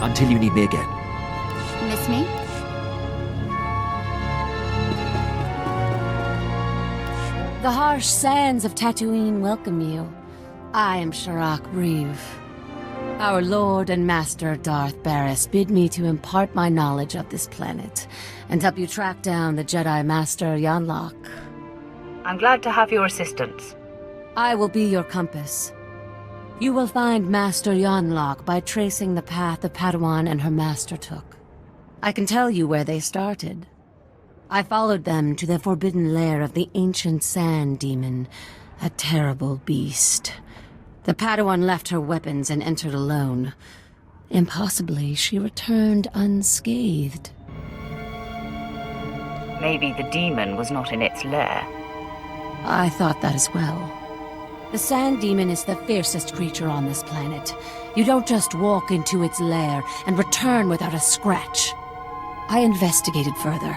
until you need me again. Miss me? The harsh sands of Tatooine welcome you. I am Sharak Reeve. Our Lord and Master Darth Barris bid me to impart my knowledge of this planet and help you track down the Jedi Master Yanlok. I'm glad to have your assistance. I will be your compass. You will find Master Yanlok by tracing the path the Padawan and her master took. I can tell you where they started. I followed them to the forbidden lair of the ancient sand demon, a terrible beast. The Padawan left her weapons and entered alone. Impossibly, she returned unscathed. Maybe the demon was not in its lair. I thought that as well. The sand demon is the fiercest creature on this planet. You don't just walk into its lair and return without a scratch. I investigated further.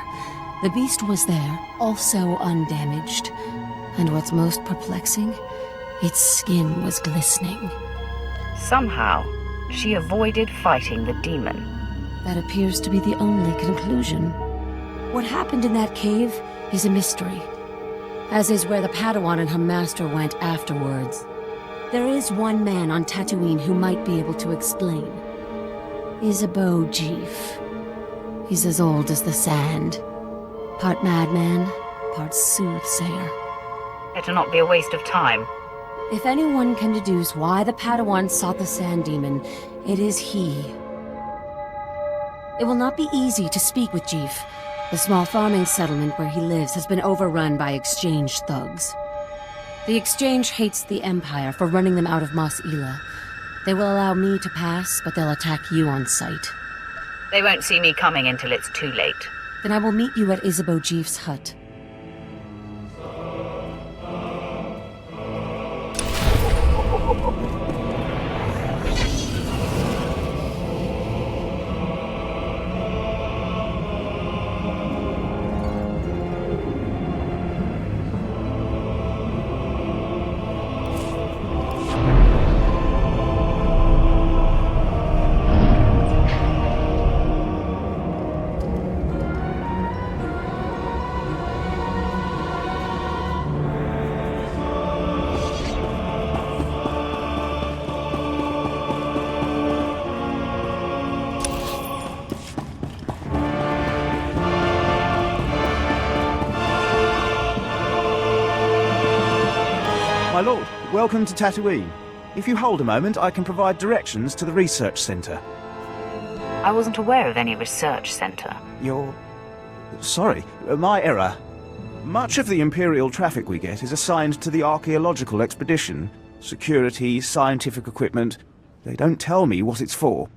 The beast was there, also undamaged. And what's most perplexing? Its skin was glistening. Somehow, she avoided fighting the demon. That appears to be the only conclusion. What happened in that cave is a mystery, as is where the Padawan and her master went afterwards. There is one man on Tatooine who might be able to explain. Isabeau Jeef. He's as old as the sand. Part madman, part soothsayer. Better not be a waste of time. If anyone can deduce why the Padawan sought the sand demon, it is he. It will not be easy to speak with Jeef. The small farming settlement where he lives has been overrun by exchange thugs. The exchange hates the Empire for running them out of Mos Ela. They will allow me to pass, but they'll attack you on sight. They won't see me coming until it's too late. Then I will meet you at Isabeau Jeef's hut. My lord, welcome to Tatooine. If you hold a moment, I can provide directions to the research center. I wasn't aware of any research center. You're... sorry, my error. Much of the Imperial traffic we get is assigned to the archaeological expedition. Security, scientific equipment. They don't tell me what it's for.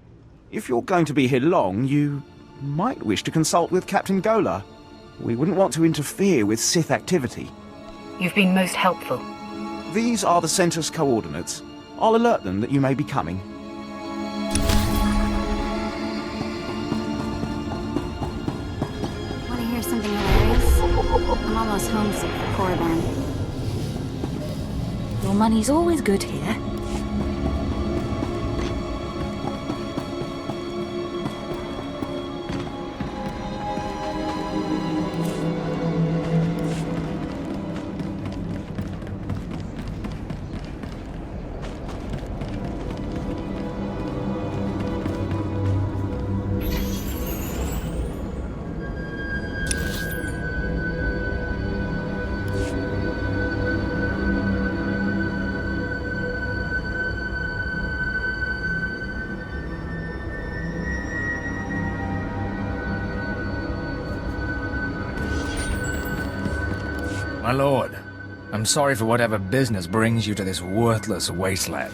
If you're going to be here long, you might wish to consult with Captain Gola. We wouldn't want to interfere with Sith activity. You've been most helpful. These are the center's coordinates. I'll alert them that you may be coming. Want to hear something hilarious? I'm almost homesick for Korriban. Your money's always good here. My lord, I'm sorry for whatever business brings you to this worthless wasteland.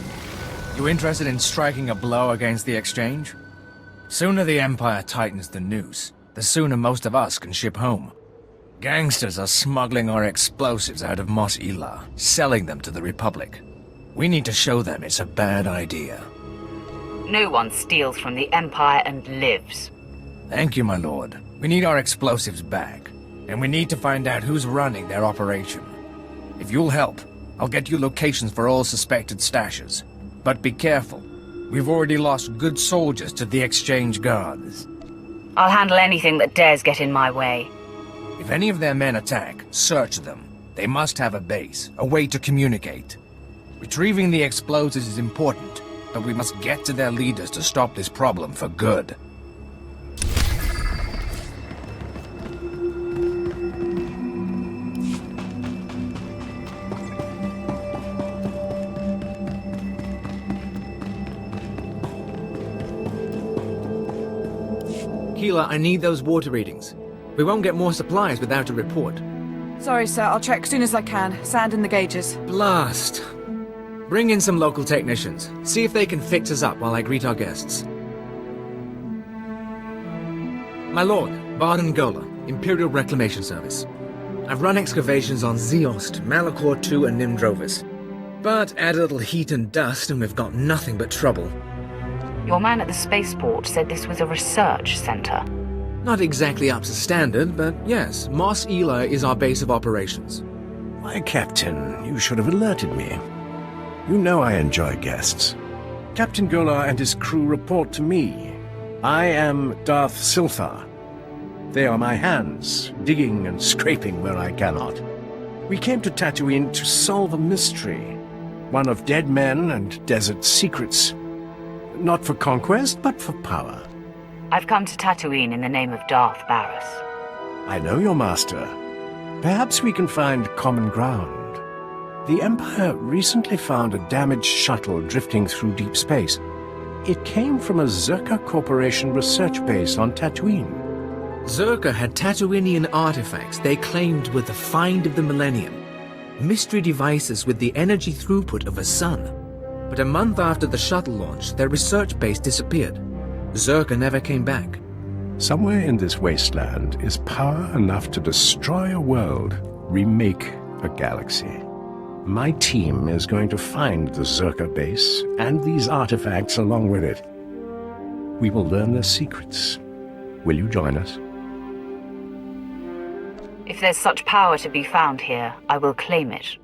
You interested in striking a blow against the exchange? Sooner the Empire tightens the noose, the sooner most of us can ship home. Gangsters are smuggling our explosives out of Mos Ela, selling them to the Republic. We need to show them it's a bad idea. No one steals from the Empire and lives. Thank you, my lord. We need our explosives back, and we need to find out who's running their operation. If you'll help, I'll get you locations for all suspected stashes. But be careful. We've already lost good soldiers to the exchange guards. I'll handle anything that dares get in my way. If any of their men attack, search them. They must have a base, a way to communicate. Retrieving the explosives is important, but we must get to their leaders to stop this problem for good. Keela, I need those water readings. We won't get more supplies without a report. Sorry, sir. I'll check soon as I can. Sand in the gauges. Blast! Bring in some local technicians. See if they can fix us up while I greet our guests. My lord, Barden Gola, Imperial Reclamation Service. I've run excavations on Zeost, Malachor II, and Nimdrovis. But add a little heat and dust and we've got nothing but trouble. Your man at the spaceport said this was a research center. Not exactly up to standard, but yes, Mos Ela is our base of operations. Why, Captain, you should have alerted me. You know I enjoy guests. Captain Golar and his crew report to me. I am Darth Silthar. They are my hands, digging and scraping where I cannot. We came to Tatooine to solve a mystery, one of dead men and desert secrets. Not for conquest, but for power. I've come to Tatooine in the name of Darth Barris. I know your master. Perhaps we can find common ground. The Empire recently found a damaged shuttle drifting through deep space. It came from a Zerka Corporation research base on Tatooine. Zerka had Tatooinian artifacts they claimed were the find of the millennium. Mystery devices with the energy throughput of a sun. But a month after the shuttle launch, their research base disappeared. Zerka never came back. Somewhere in this wasteland is power enough to destroy a world, remake a galaxy. My team is going to find the Zerka base and these artifacts along with it. We will learn their secrets. Will you join us? If there's such power to be found here, I will claim it.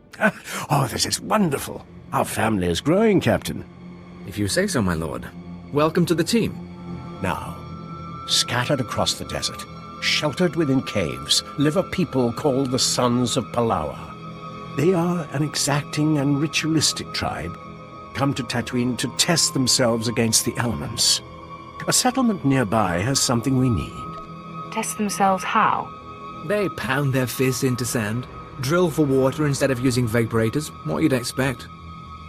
Oh, this is wonderful. Our family is growing, Captain. If you say so, my lord. Welcome to the team. Now, scattered across the desert, sheltered within caves, live a people called the Sons of Palawa. They are an exacting and ritualistic tribe, come to Tatooine to test themselves against the elements. A settlement nearby has something we need. Test themselves how? They pound their fists into sand, drill for water instead of using vaporators, what you'd expect.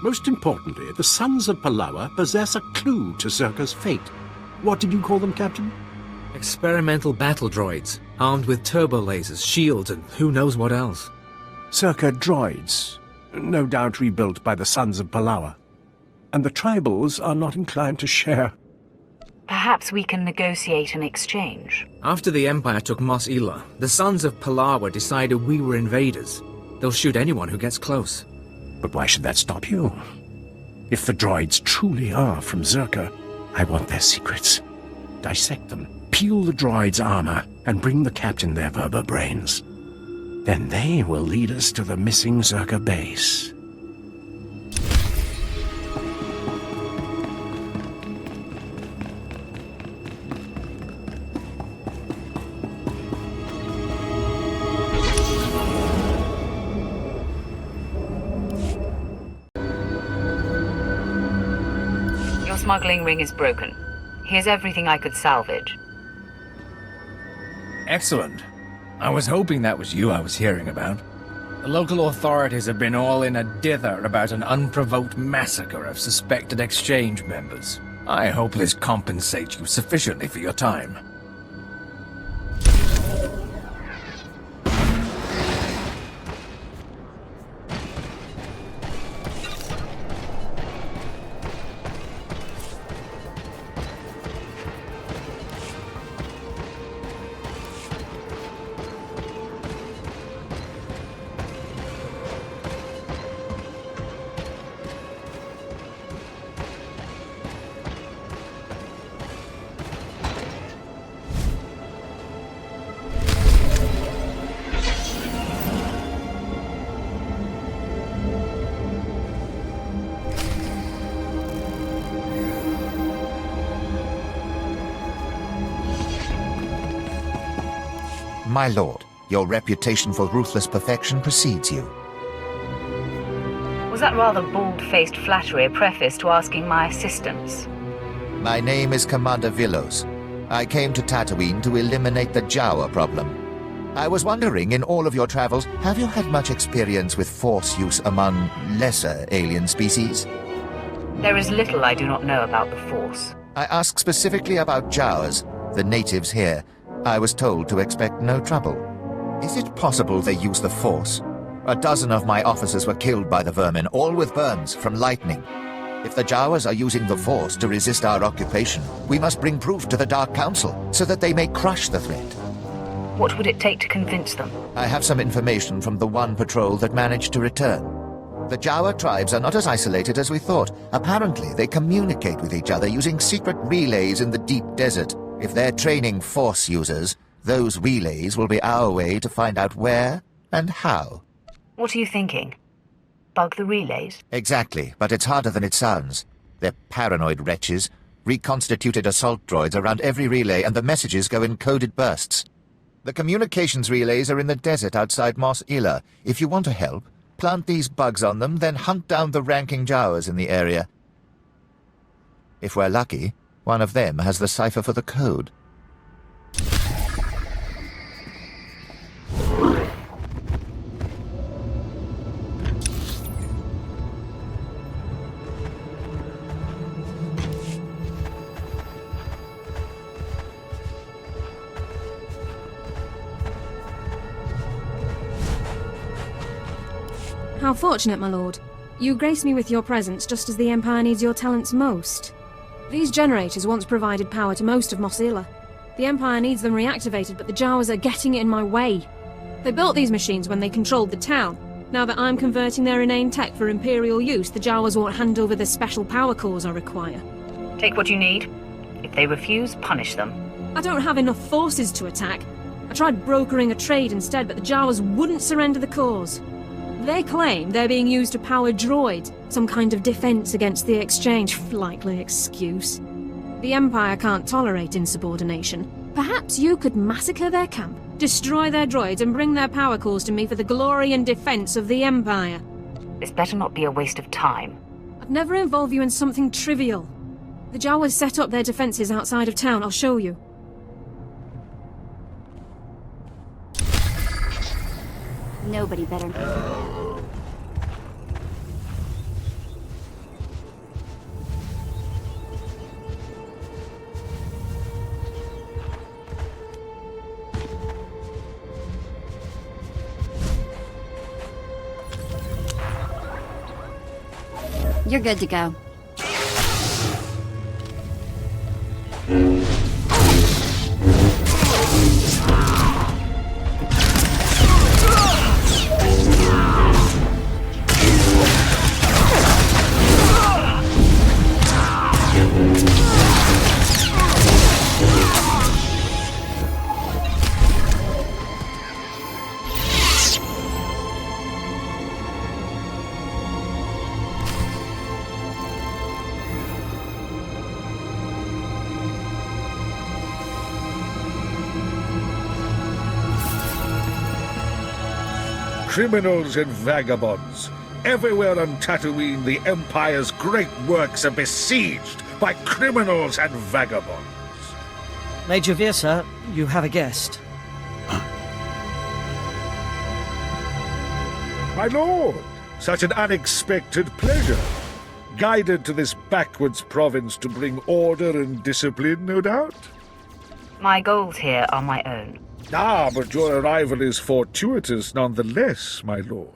Most importantly, the Sons of Palawa possess a clue to Zerka's fate. What did you call them, Captain? Experimental battle droids, armed with turbo lasers, shields, and who knows what else. Zerka droids, no doubt rebuilt by the Sons of Palawa. And the tribals are not inclined to share. Perhaps we can negotiate an exchange. After the Empire took Mos Ela, the Sons of Palawa decided we were invaders. They'll shoot anyone who gets close. But why should that stop you? If the droids truly are from Zerka, I want their secrets. Dissect them, peel the droids' armor, and bring the captain their verba brains. Then they will lead us to the missing Zerka base. Smuggling ring is broken. Here's everything I could salvage. Excellent. I was hoping that was you I was hearing about. The local authorities have been all in a dither about an unprovoked massacre of suspected exchange members. I hope this compensates you sufficiently for your time. My lord, your reputation for ruthless perfection precedes you. Was that rather bald-faced flattery a preface to asking my assistance? My name is Commander Villos. I came to Tatooine to eliminate the Jawa problem. I was wondering, in all of your travels, have you had much experience with Force use among lesser alien species? There is little I do not know about the Force. I ask specifically about Jawas, the natives here. I was told to expect no trouble. Is it possible they use the Force? A dozen of my officers were killed by the vermin, all with burns from lightning. If the Jawas are using the Force to resist our occupation, we must bring proof to the Dark Council so that they may crush the threat. What would it take to convince them? I have some information from the one patrol that managed to return. The Jawa tribes are not as isolated as we thought. Apparently, they communicate with each other using secret relays in the deep desert. If they're training Force users, those relays will be our way to find out where and how. What are you thinking? Bug the relays? Exactly, but it's harder than it sounds. They're paranoid wretches, reconstituted assault droids around every relay, and the messages go in coded bursts. The communications relays are in the desert outside Mos Ila. If you want to help, plant these bugs on them, then hunt down the ranking Jawas in the area. If we're lucky, one of them has the cipher for the code. How fortunate, my lord. You grace me with your presence just as the Empire needs your talents most. These generators once provided power to most of Mos Ila. The Empire needs them reactivated, but the Jawas are getting in my way. They built these machines when they controlled the town. Now that I'm converting their inane tech for Imperial use, the Jawas won't hand over the special power cores I require. Take what you need. If they refuse, punish them. I don't have enough forces to attack. I tried brokering a trade instead, but the Jawas wouldn't surrender the cores. They claim they're being used to power droids, some kind of defense against the exchange, likely excuse. The Empire can't tolerate insubordination. Perhaps you could massacre their camp, destroy their droids, and bring their power cores to me for the glory and defense of the Empire. This better not be a waste of time. I'd never involve you in something trivial. The Jawas set up their defenses outside of town. I'll show you. Nobody better. You're good to go. Criminals and vagabonds. Everywhere on Tatooine, the Empire's great works are besieged by criminals and vagabonds. Major Veer, sir, you have a guest. My lord, such an unexpected pleasure. Guided to this backwards province to bring order and discipline, no doubt? My goals here are my own. Ah, but your arrival is fortuitous nonetheless, my lord.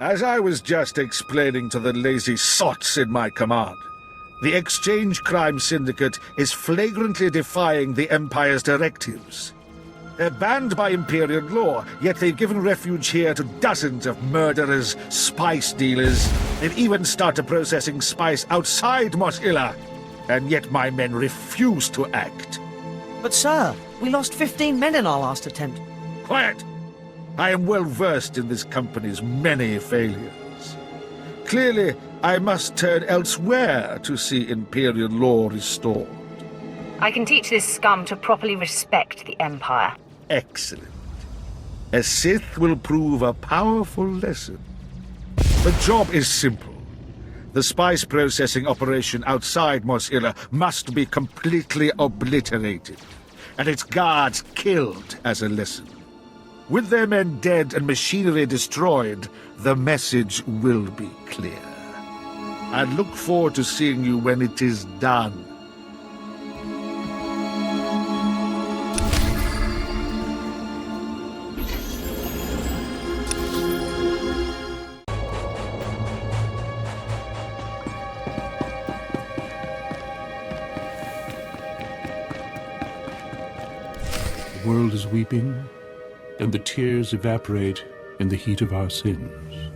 As I was just explaining to the lazy sots in my command, the Exchange Crime Syndicate is flagrantly defying the Empire's directives. They're banned by Imperial law, yet they've given refuge here to dozens of murderers, spice dealers. They've even started processing spice outside Mos Ila, and yet my men refuse to act. But sir, we lost 15 men in our last attempt. Quiet! I am well versed in this company's many failures. Clearly, I must turn elsewhere to see Imperial law restored. I can teach this scum to properly respect the Empire. Excellent. A Sith will prove a powerful lesson. The job is simple. The spice processing operation outside Mos Illa must be completely obliterated, and its guards killed as a lesson. With their men dead and machinery destroyed, the message will be clear. I look forward to seeing you when it is done. The world is weeping, and the tears evaporate in the heat of our sins.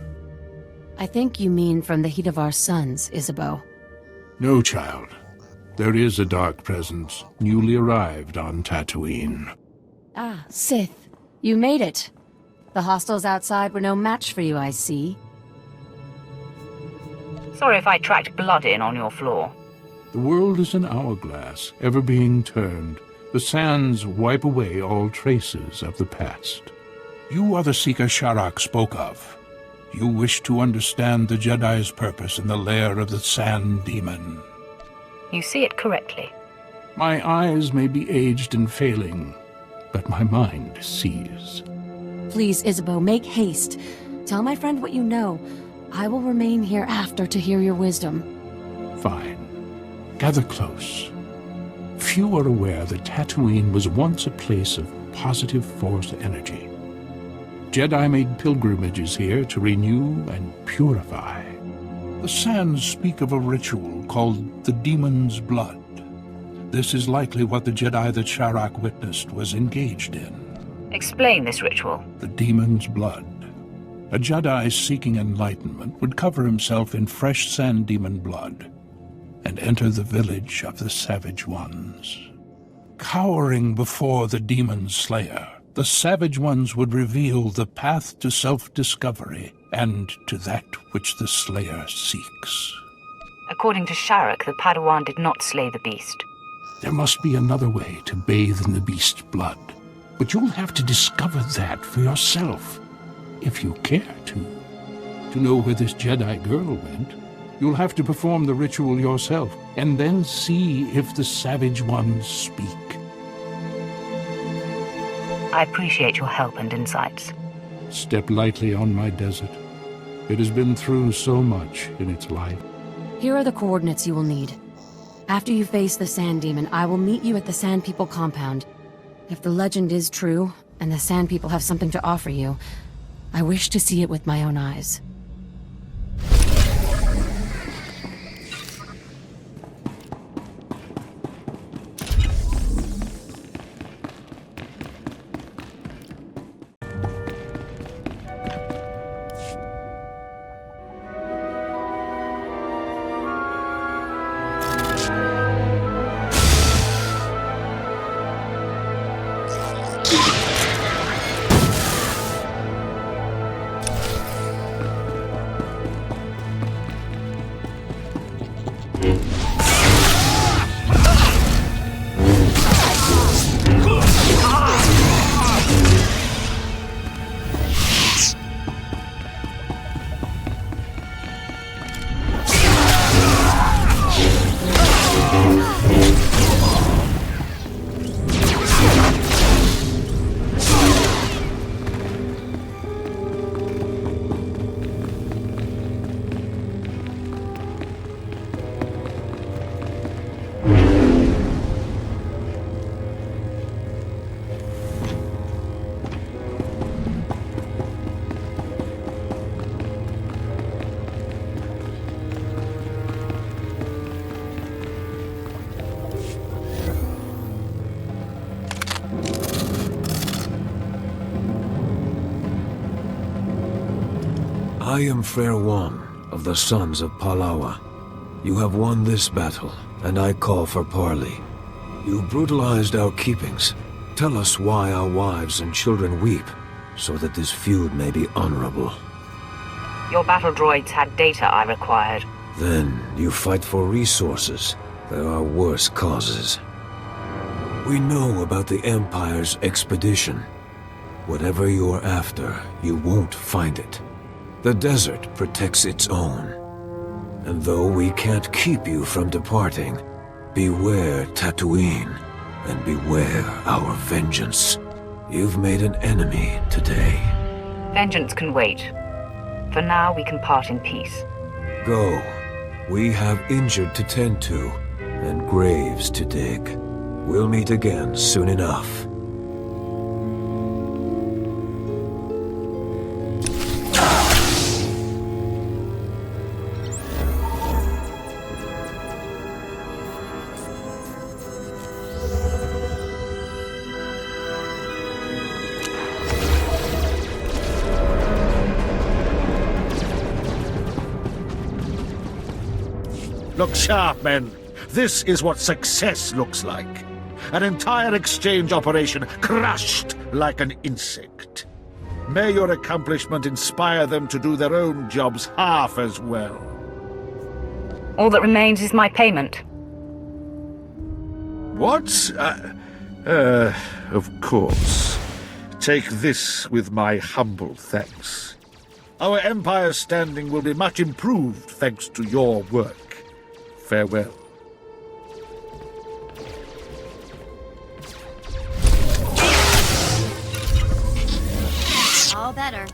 I think you mean from the heat of our suns, Isabeau. No, child. There is a dark presence newly arrived on Tatooine. Ah, Sith. You made it. The hostiles outside were no match for you, I see. Sorry if I tracked blood in on your floor. The world is an hourglass, ever being turned. The sands wipe away all traces of the past. You are the Seeker Sharak spoke of. You wish to understand the Jedi's purpose in the lair of the Sand Demon. You see it correctly. My eyes may be aged and failing, but my mind sees. Please, Isabeau, make haste. Tell my friend what you know. I will remain here after to hear your wisdom. Fine. Gather close. Few are aware that Tatooine was once a place of positive Force energy. Jedi made pilgrimages here to renew and purify. The sands speak of a ritual called the Demon's Blood. This is likely what the Jedi that Sharak witnessed was engaged in. Explain this ritual. The Demon's Blood. A Jedi seeking enlightenment would cover himself in fresh Sand Demon blood and enter the village of the Savage Ones. Cowering before the Demon Slayer, the Savage Ones would reveal the path to self-discovery and to that which the Slayer seeks. According to Sharak, the Padawan did not slay the beast. There must be another way to bathe in the beast's blood, but you'll have to discover that for yourself, if you care to. To know where this Jedi girl went, you'll have to perform the ritual yourself, and then see if the Savage Ones speak. I appreciate your help and insights. Step lightly on my desert. It has been through so much in its life. Here are the coordinates you will need. After you face the Sand Demon, I will meet you at the Sand People compound. If the legend is true, and the Sand People have something to offer you, I wish to see it with my own eyes. I am Fair One of the Sons of Palawa. You have won this battle, and I call for parley. You brutalized our keepings. Tell us why our wives and children weep, so that this feud may be honorable. Your battle droids had data I required. Then you fight for resources. There are worse causes. We know about the Empire's expedition. Whatever you're after, you won't find it. The desert protects its own. And though we can't keep you from departing, beware Tatooine, and beware our vengeance. You've made an enemy today. Vengeance can wait. For now, we can part in peace. Go. We have injured to tend to, and graves to dig. We'll meet again soon enough. Look sharp, men. This is what success looks like. An entire exchange operation crushed like an insect. May your accomplishment inspire them to do their own jobs half as well. All that remains is my payment. What? Of course. Take this with my humble thanks. Our Empire's standing will be much improved thanks to your work. Farewell. All better.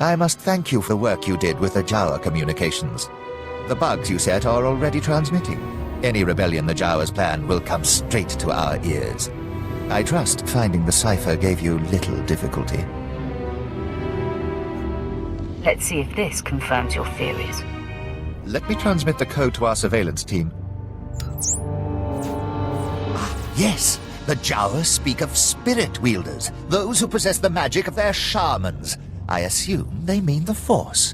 I must thank you for the work you did with the Jawa communications. The bugs you set are already transmitting. Any rebellion the Jawas plan will come straight to our ears. I trust finding the cipher gave you little difficulty. Let's see if this confirms your theories. Let me transmit the code to our surveillance team. Yes, the Jawas speak of spirit wielders, those who possess the magic of their shamans. I assume they mean the Force.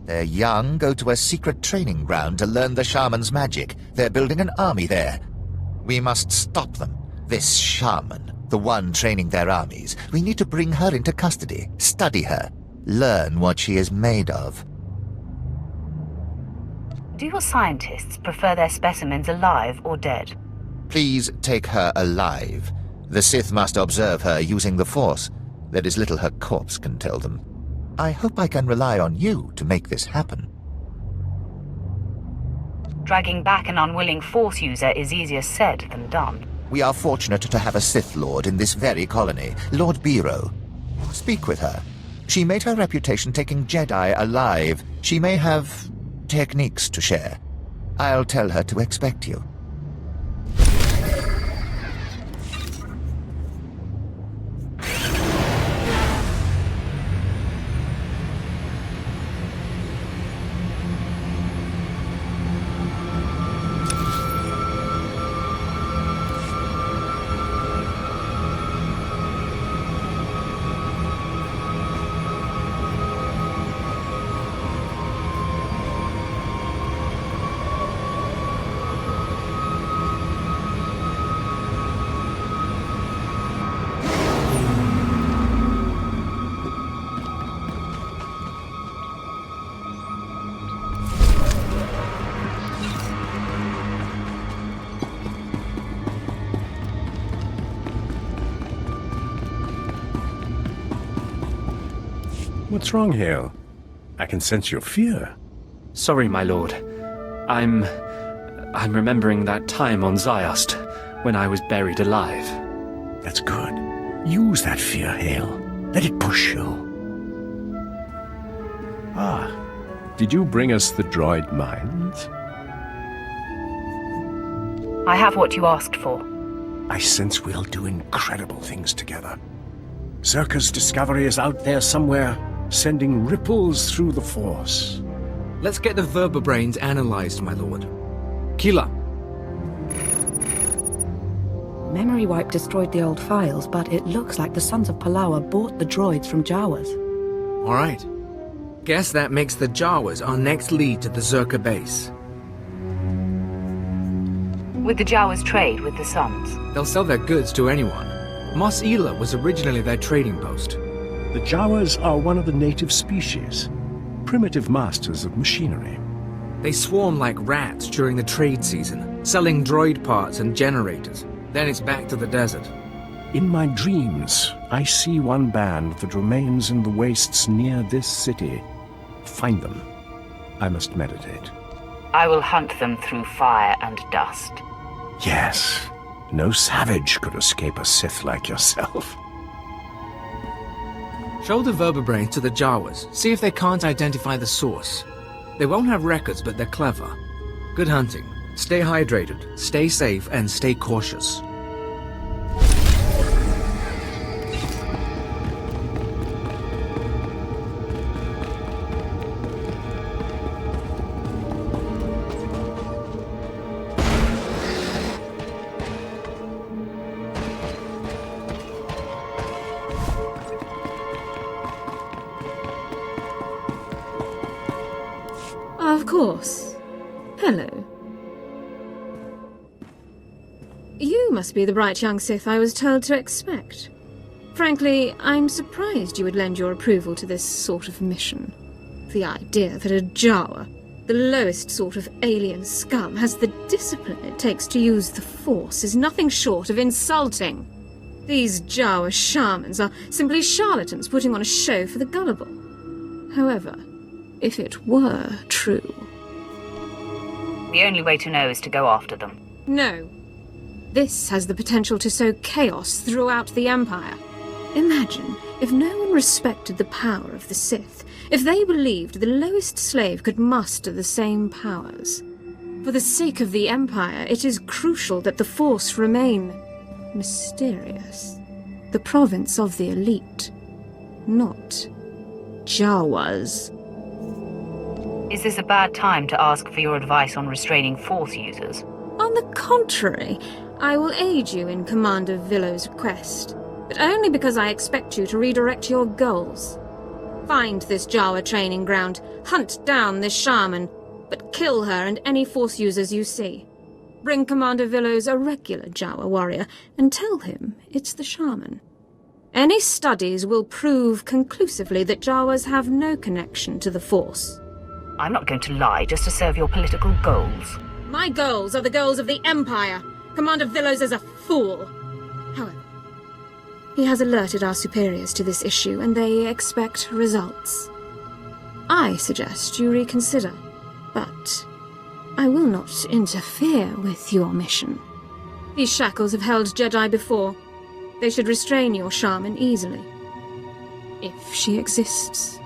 Their young go to a secret training ground to learn the shaman's magic. They're building an army there. We must stop them. This shaman, the one training their armies, we need to bring her into custody, study her, learn what she is made of. Do your scientists prefer their specimens alive or dead? Please take her alive. The Sith must observe her using the Force. There is little her corpse can tell them. I hope I can rely on you to make this happen. Dragging back an unwilling Force user is easier said than done. We are fortunate to have a Sith Lord in this very colony, Lord Biro. Speak with her. She made her reputation taking Jedi alive. She may have techniques to share. I'll tell her to expect you. What's wrong, Hale? I can sense your fear. Sorry, my lord. I'm remembering that time on Ziost, when I was buried alive. That's good. Use that fear, Hale. Let it push you. Ah, did you bring us the droid mines? I have what you asked for. I sense we'll do incredible things together. Zerka's discovery is out there somewhere. sending ripples through the Force. Let's get the vertebrains analyzed, my lord. Keela. Memory wipe destroyed the old files, but it looks like the Sons of Palawa bought the droids from Jawas. All right. Guess that makes the Jawas our next lead to the Zerka base. Would the Jawas trade with the Suns? They'll sell their goods to anyone. Mos Ela was originally their trading post. The Jawas are one of the native species, primitive masters of machinery. They swarm like rats during the trade season, selling droid parts and generators. Then it's back to the desert. In my dreams, I see one band that remains in the wastes near this city. Find them. I must meditate. I will hunt them through fire and dust. Yes. No savage could escape a Sith like yourself. Show the vertebrains to the Jawas. See if they can't identify the source. They won't have records, but they're clever. Good hunting. Stay hydrated, stay safe, and stay cautious. Of course. Hello. You must be the bright young Sith I was told to expect. Frankly, I'm surprised you would lend your approval to this sort of mission. The idea that a Jawa, the lowest sort of alien scum, has the discipline it takes to use the Force is nothing short of insulting. These Jawa shamans are simply charlatans putting on a show for the gullible. However, if it were true... The only way to know is to go after them. No. This has the potential to sow chaos throughout the Empire. Imagine if no one respected the power of the Sith, if they believed the lowest slave could muster the same powers. For the sake of the Empire, it is crucial that the Force remain mysterious. The province of the elite, not Jawas. Is this a bad time to ask for your advice on restraining Force users? On the contrary, I will aid you in Commander Villo's quest, but only because I expect you to redirect your goals. Find this Jawa training ground, hunt down this shaman, but kill her and any Force users you see. Bring Commander Villo's a regular Jawa warrior and tell him it's the shaman. Any studies will prove conclusively that Jawas have no connection to the Force. I'm not going to lie just to serve your political goals. My goals are the goals of the Empire. Commander Villo's is a fool. However, he has alerted our superiors to this issue, and they expect results. I suggest you reconsider, but I will not interfere with your mission. These shackles have held Jedi before. They should restrain your shaman easily. If she exists.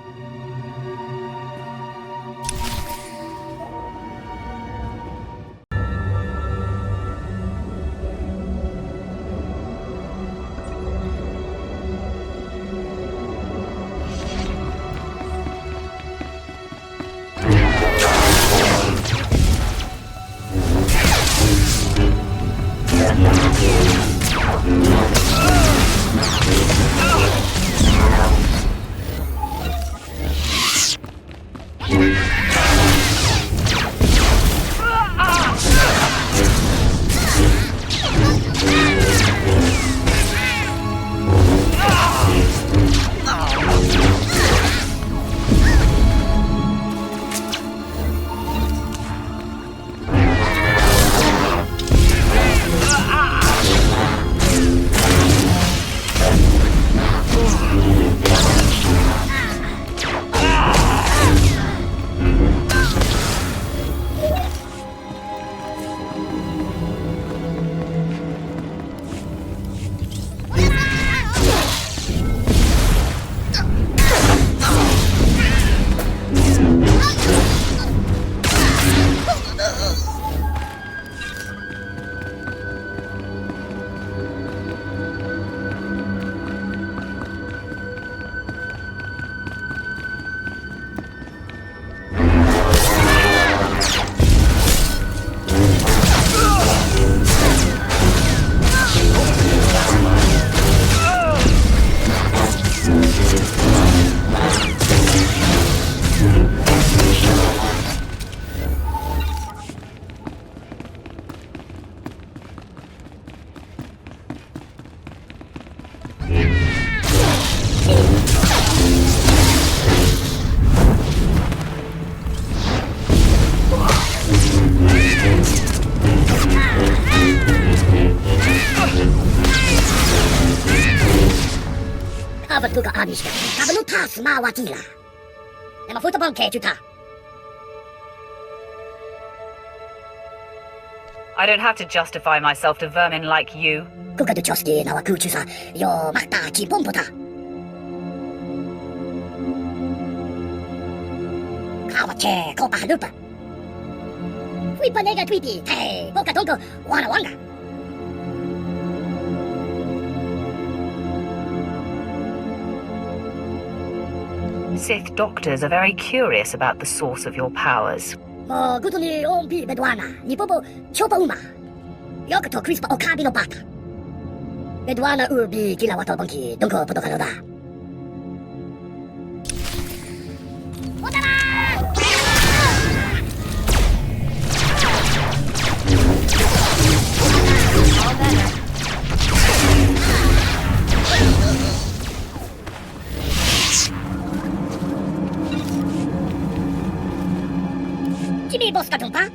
Puka Abishka, Kabanuta Smawatila. Emma Futabonke Tuta. I don't have to justify myself to vermin like you. Kuka de Choski, Nawakuchusa, yo Makta Chipompota. Kawache, Kopa Halupa. Wipanega Tweety, hey, Boka Donko, Wana Wanga. Sith doctors are very curious about the source of your powers. Mo Gutuni Ompi Bedwana, Nipopo Chopa Uma. Yokato Crispa Okabino Bata. Bedwana Ubi Kilawato Bonki, Donko Podokanoda. Jimmy Bosca Tumpa.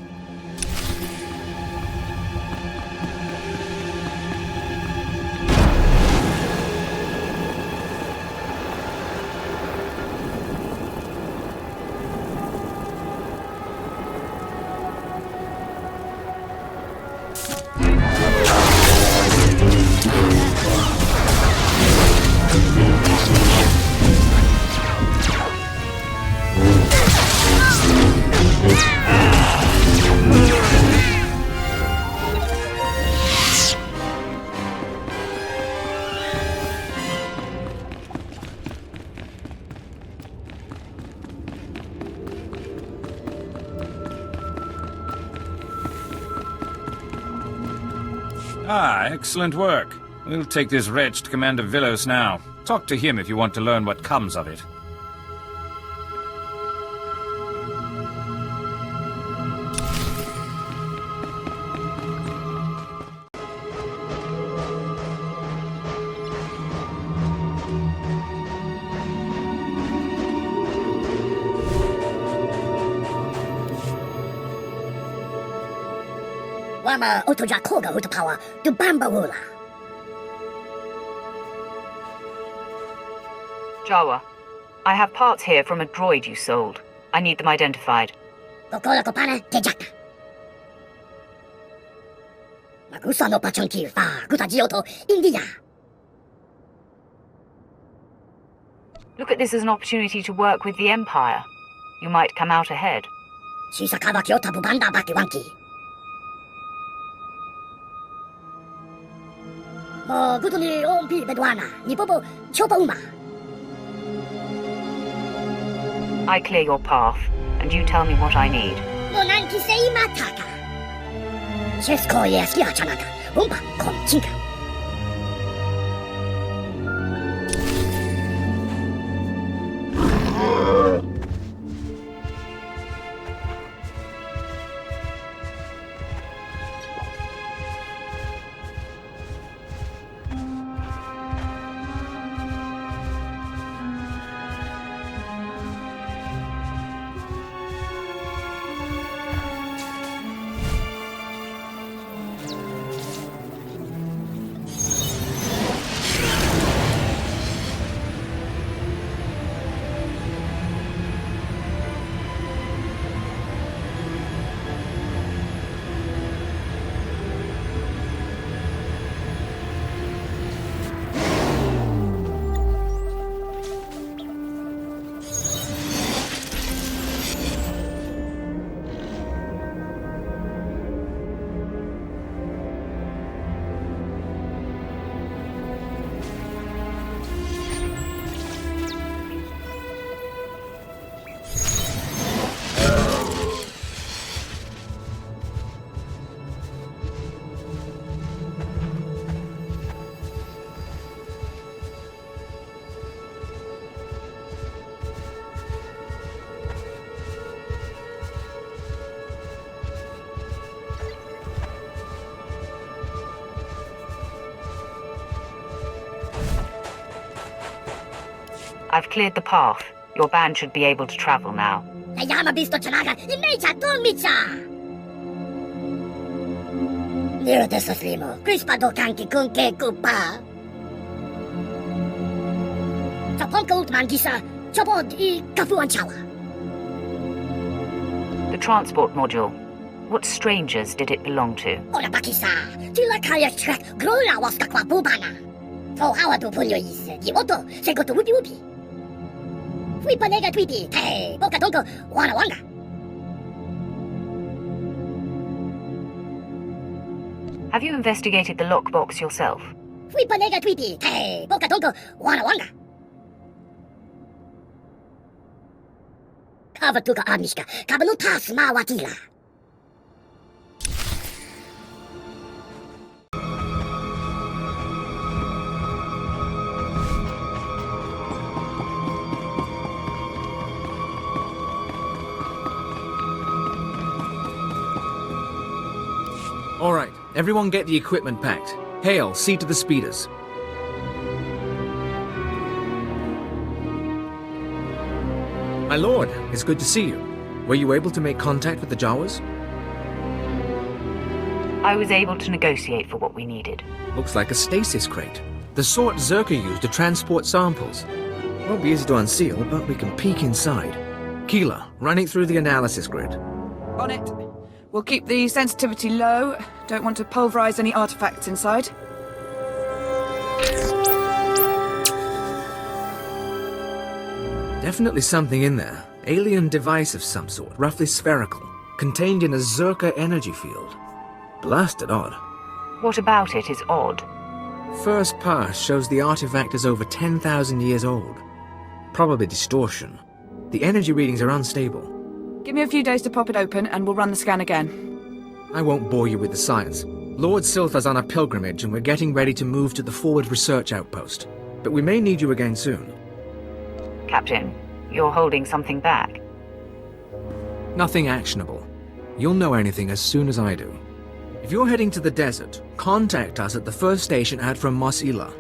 Ah, excellent work. We'll take this wretch to Commander Villos now. Talk to him if you want to learn what comes of it. Wama Otojakoga Utapawa, to Bambawula. Jawa, I have parts here from a droid you sold. I need them identified. Kokola Kopana, Tejaka. Magusa no Pachonki, Fa, Gutagioto, India. Look at this as an opportunity to work with the Empire. You might come out ahead. Shisakawa Kyota Bubanda Bakiwanki. Mo Gutuni Ompi Bedwana, Nipopo Chopa Uma. I clear your path, and you tell me what I need. Monanki Seima Taka. Chesko Yaskia Chanaka, Umpa Konchinka. I've cleared the path. Your band should be able to travel now. Yama Bisto Chanaga, Imecha Tomicha! Nero Desoslimo, Crispa do Kanki Kunke Kupa. Sa pongkold mangisa, chobod I kapuan chawa. The transport module. What strangers did it belong to? Ora bakisa, tila kaya chak grola wasta kwa bubana. Fo hawa do punyo is, Yimoto, sekoto wupi wupi. Fui panega tweety, hey, boka donko, wana wanga. Have you investigated the lockbox yourself? Fui panega tweety, hey, boka donko, wana wanga. Kava tuka amishka, kabanu tas ma watila. All right, everyone get the equipment packed. Hale, see to the speeders. My lord, it's good to see you. Were you able to make contact with the Jawas? I was able to negotiate for what we needed. Looks like a stasis crate. The sort Zerka used to transport samples. Won't be easy to unseal, but we can peek inside. Keela, run it through the analysis grid. On it. We'll keep the sensitivity low. Don't want to pulverize any artifacts inside. Definitely something in there. Alien device of some sort, roughly spherical, contained in a Zerka energy field. Blasted odd. What about it is odd? First pass shows the artifact is over 10,000 years old. Probably distortion. The energy readings are unstable. Give me a few days to pop it open and we'll run the scan again. I won't bore you with the science. Lord Silthar's on a pilgrimage and we're getting ready to move to the forward research outpost. But we may need you again soon. Captain, you're holding something back. Nothing actionable. You'll know anything as soon as I do. If you're heading to the desert, contact us at the first station out from Mos Ila.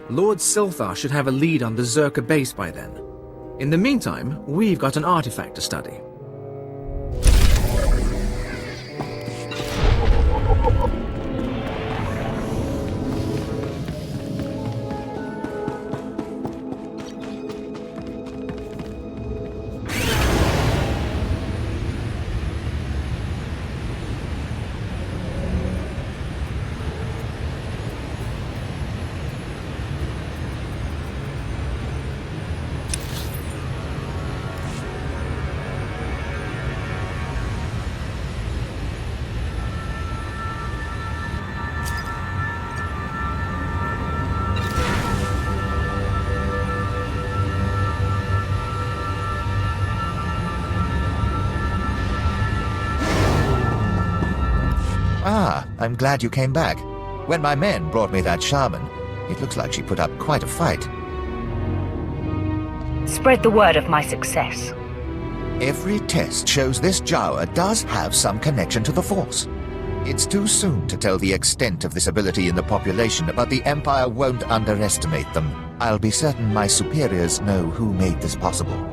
Lord Silthar should have a lead on the Zerka base by then. In the meantime, we've got an artifact to study. Ah, I'm glad you came back. When my men brought me that shaman, it looks like she put up quite a fight. Spread the word of my success. Every test shows this Jawa does have some connection to the Force. It's too soon to tell the extent of this ability in the population, but the Empire won't underestimate them. I'll be certain my superiors know who made this possible.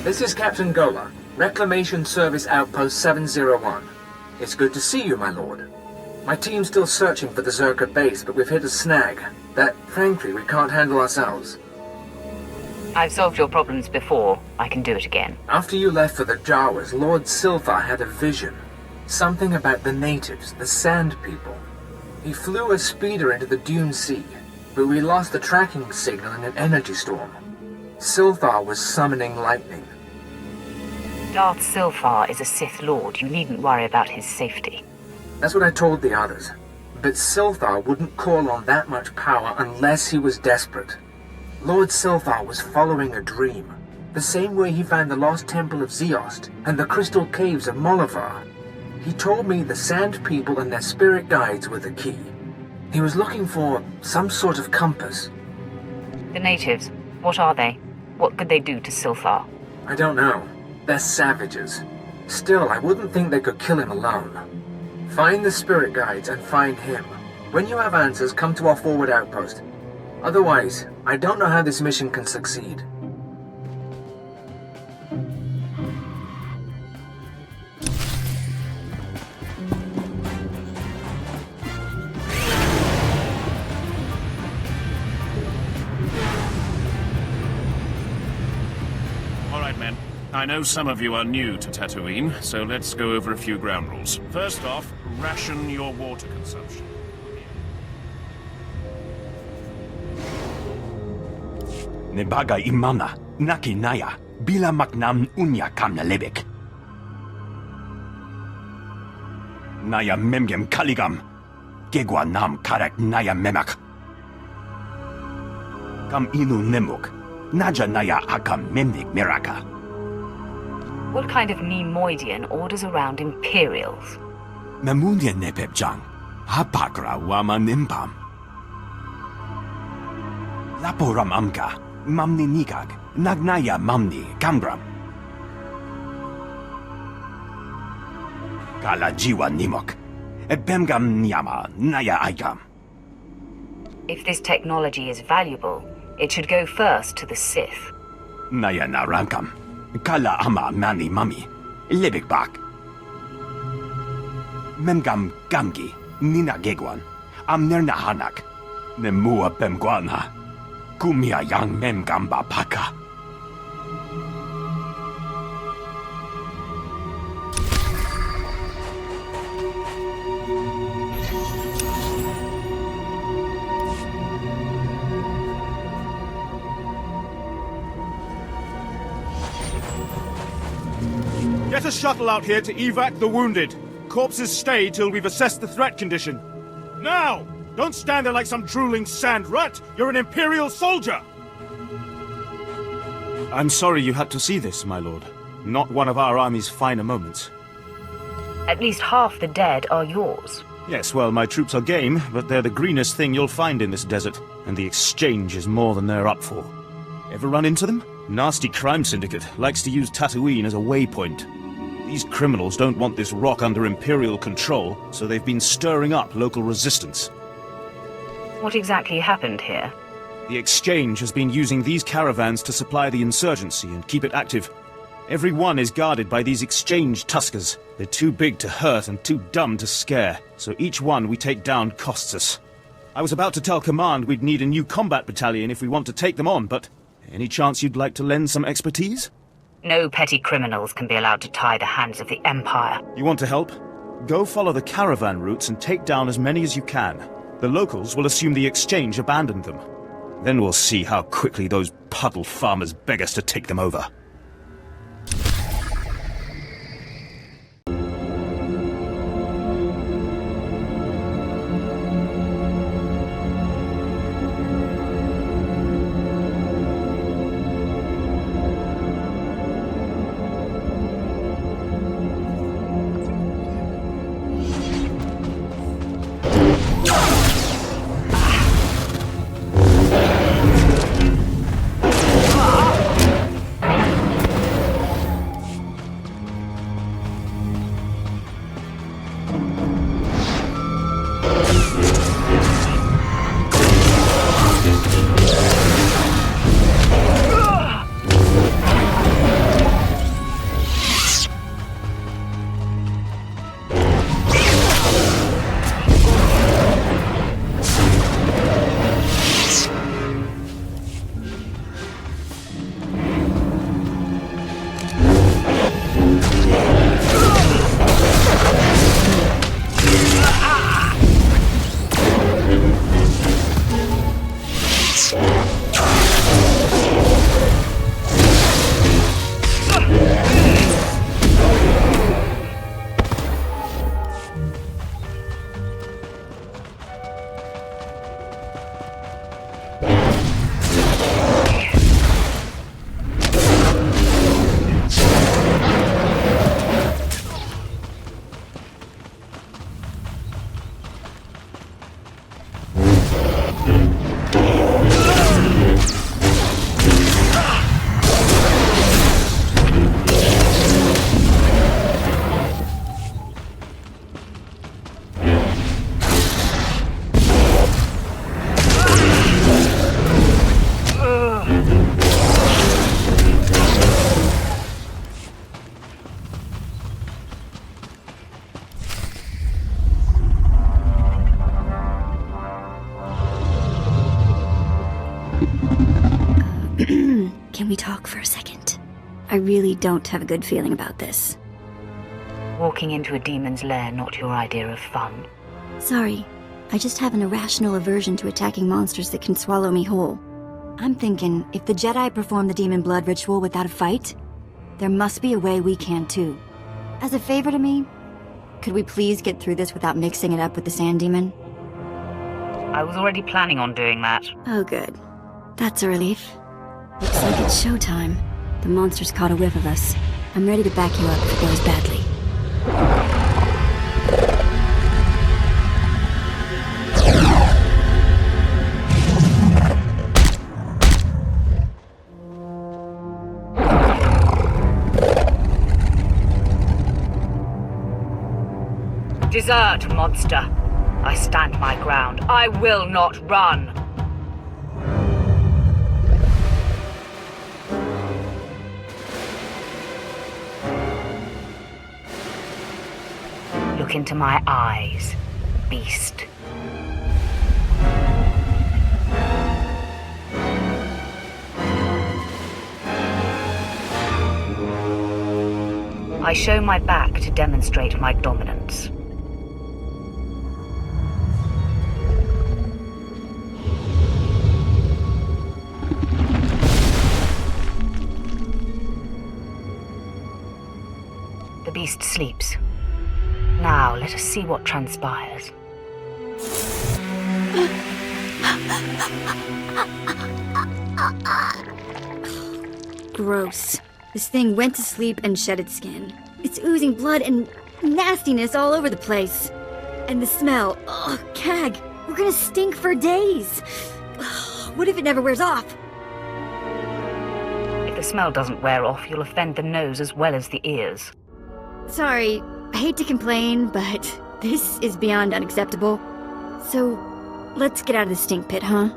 This is Captain Gola, Reclamation Service Outpost 701. It's good to see you, my lord. My team's still searching for the Zerka base, but we've hit a snag that, frankly, we can't handle ourselves. I've solved your problems before. I can do it again. After you left for the Jawas, Lord Silthar had a vision. Something about the natives, the Sand People. He flew a speeder into the Dune Sea, but we lost the tracking signal in an energy storm. Silthar was summoning lightning. Darth Silthar is a Sith Lord. You needn't worry about his safety. That's what I told the others. But Silthar wouldn't call on that much power unless he was desperate. Lord Silthar was following a dream, the same way he found the lost temple of Zeost and the crystal caves of Molivar. He told me the Sand People and their spirit guides were the key. He was looking for some sort of compass. The natives, what are they? What could they do to Silthar? I don't know. They're savages. Still, I wouldn't think they could kill him alone. Find the spirit guides and find him. When you have answers, come to our forward outpost. Otherwise, I don't know how this mission can succeed. All right, men. I know some of you are new to Tatooine, so let's go over a few ground rules. First off, ration your water consumption. Nebaga imana, naki naya, bila maknam unya kam lebek. Naya memgem kaligam, gegwa nam karak naya memak. Kam inu nemuk, naja naya akam memnik meraka. What kind of Nemoidian orders around Imperials? Mamunya nepepjang, hapakra wama nimpam. Laporam amka. Mamni nikag, nagnaya mamni, gamgram. Kala jiwa nimok, ebemgam nyama, naya aikam. If this technology is valuable, it should go first to the Sith. Naya narankam, kala ama mani mami, lebik bak. Memgam gamgi, nina gegwan, amnerna hanak, nemua bemguana. Kumia yang mem gamba paka. Get a shuttle out here to evac the wounded. Corpses stay till we've assessed the threat condition. Now! Don't stand there like some drooling sand rat! You're an Imperial soldier! I'm sorry you had to see this, my lord. Not one of our army's finer moments. At least half the dead are yours. Yes, well, my troops are game, but they're the greenest thing you'll find in this desert, and the exchange is more than they're up for. Ever run into them? Nasty crime syndicate likes to use Tatooine as a waypoint. These criminals don't want this rock under Imperial control, so they've been stirring up local resistance. What exactly happened here? The Exchange has been using these caravans to supply the insurgency and keep it active. Every one is guarded by these Exchange Tuskers. They're too big to hurt and too dumb to scare, so each one we take down costs us. I was about to tell Command we'd need a new combat battalion if we want to take them on, but any chance you'd like to lend some expertise? No petty criminals can be allowed to tie the hands of the Empire. You want to help? Go follow the caravan routes and take down as many as you can. The locals will assume the Exchange abandoned them. Then we'll see how quickly those puddle farmers beg us to take them over. Can we talk for a second? I really don't have a good feeling about this. Walking into a demon's lair, not your idea of fun. Sorry, I just have an irrational aversion to attacking monsters that can swallow me whole. I'm thinking, if the Jedi perform the demon blood ritual without a fight, there must be a way we can too. As a favor to me, could we please get through this without mixing it up with the sand demon? I was already planning on doing that. Oh good. That's a relief. Looks like it's showtime. The monster's caught a whiff of us. I'm ready to back you up if it goes badly. Desert, monster. I stand my ground. I will not run. Look into my eyes, beast. I show my back to demonstrate my dominance. The beast sleeps. Now, let us see what transpires. Gross. This thing went to sleep and shed its skin. It's oozing blood and nastiness all over the place. And the smell. Ugh, Cag, we're gonna stink for days. Ugh, what if it never wears off? If the smell doesn't wear off, you'll offend the nose as well as the ears. Sorry, I hate to complain, but this is beyond unacceptable. So, let's get out of the stink pit, huh?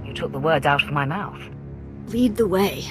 You took the words out of my mouth. Lead the way.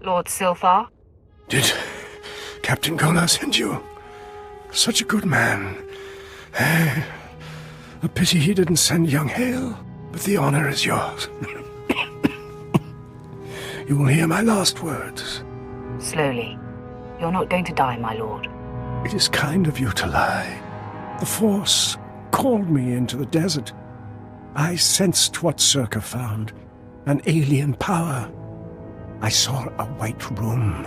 Lord Silthar? Did Captain Gola send you? Such a good man. A pity he didn't send young Hale, but the honor is yours. You will hear my last words. Slowly. You're not going to die, my lord. It is kind of you to lie. The Force called me into the desert. I sensed what Circa found. An alien power. I saw a white room.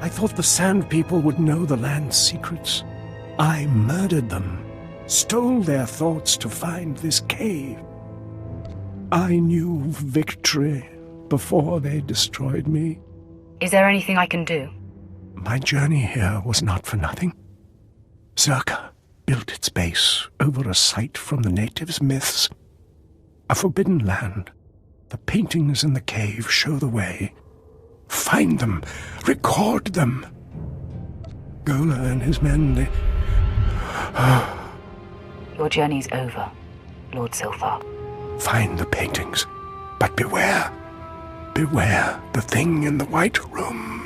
I thought the Sand People would know the land's secrets. I murdered them, stole their thoughts to find this cave. I knew victory before they destroyed me. Is there anything I can do? My journey here was not for nothing. Zerka built its base over a site from the natives' myths. A forbidden land. The paintings in the cave show the way. Find them. Record them. Gola and his men, they... Your journey's over, Lord Silthar. Find the paintings. But beware. Beware the thing in the White Room.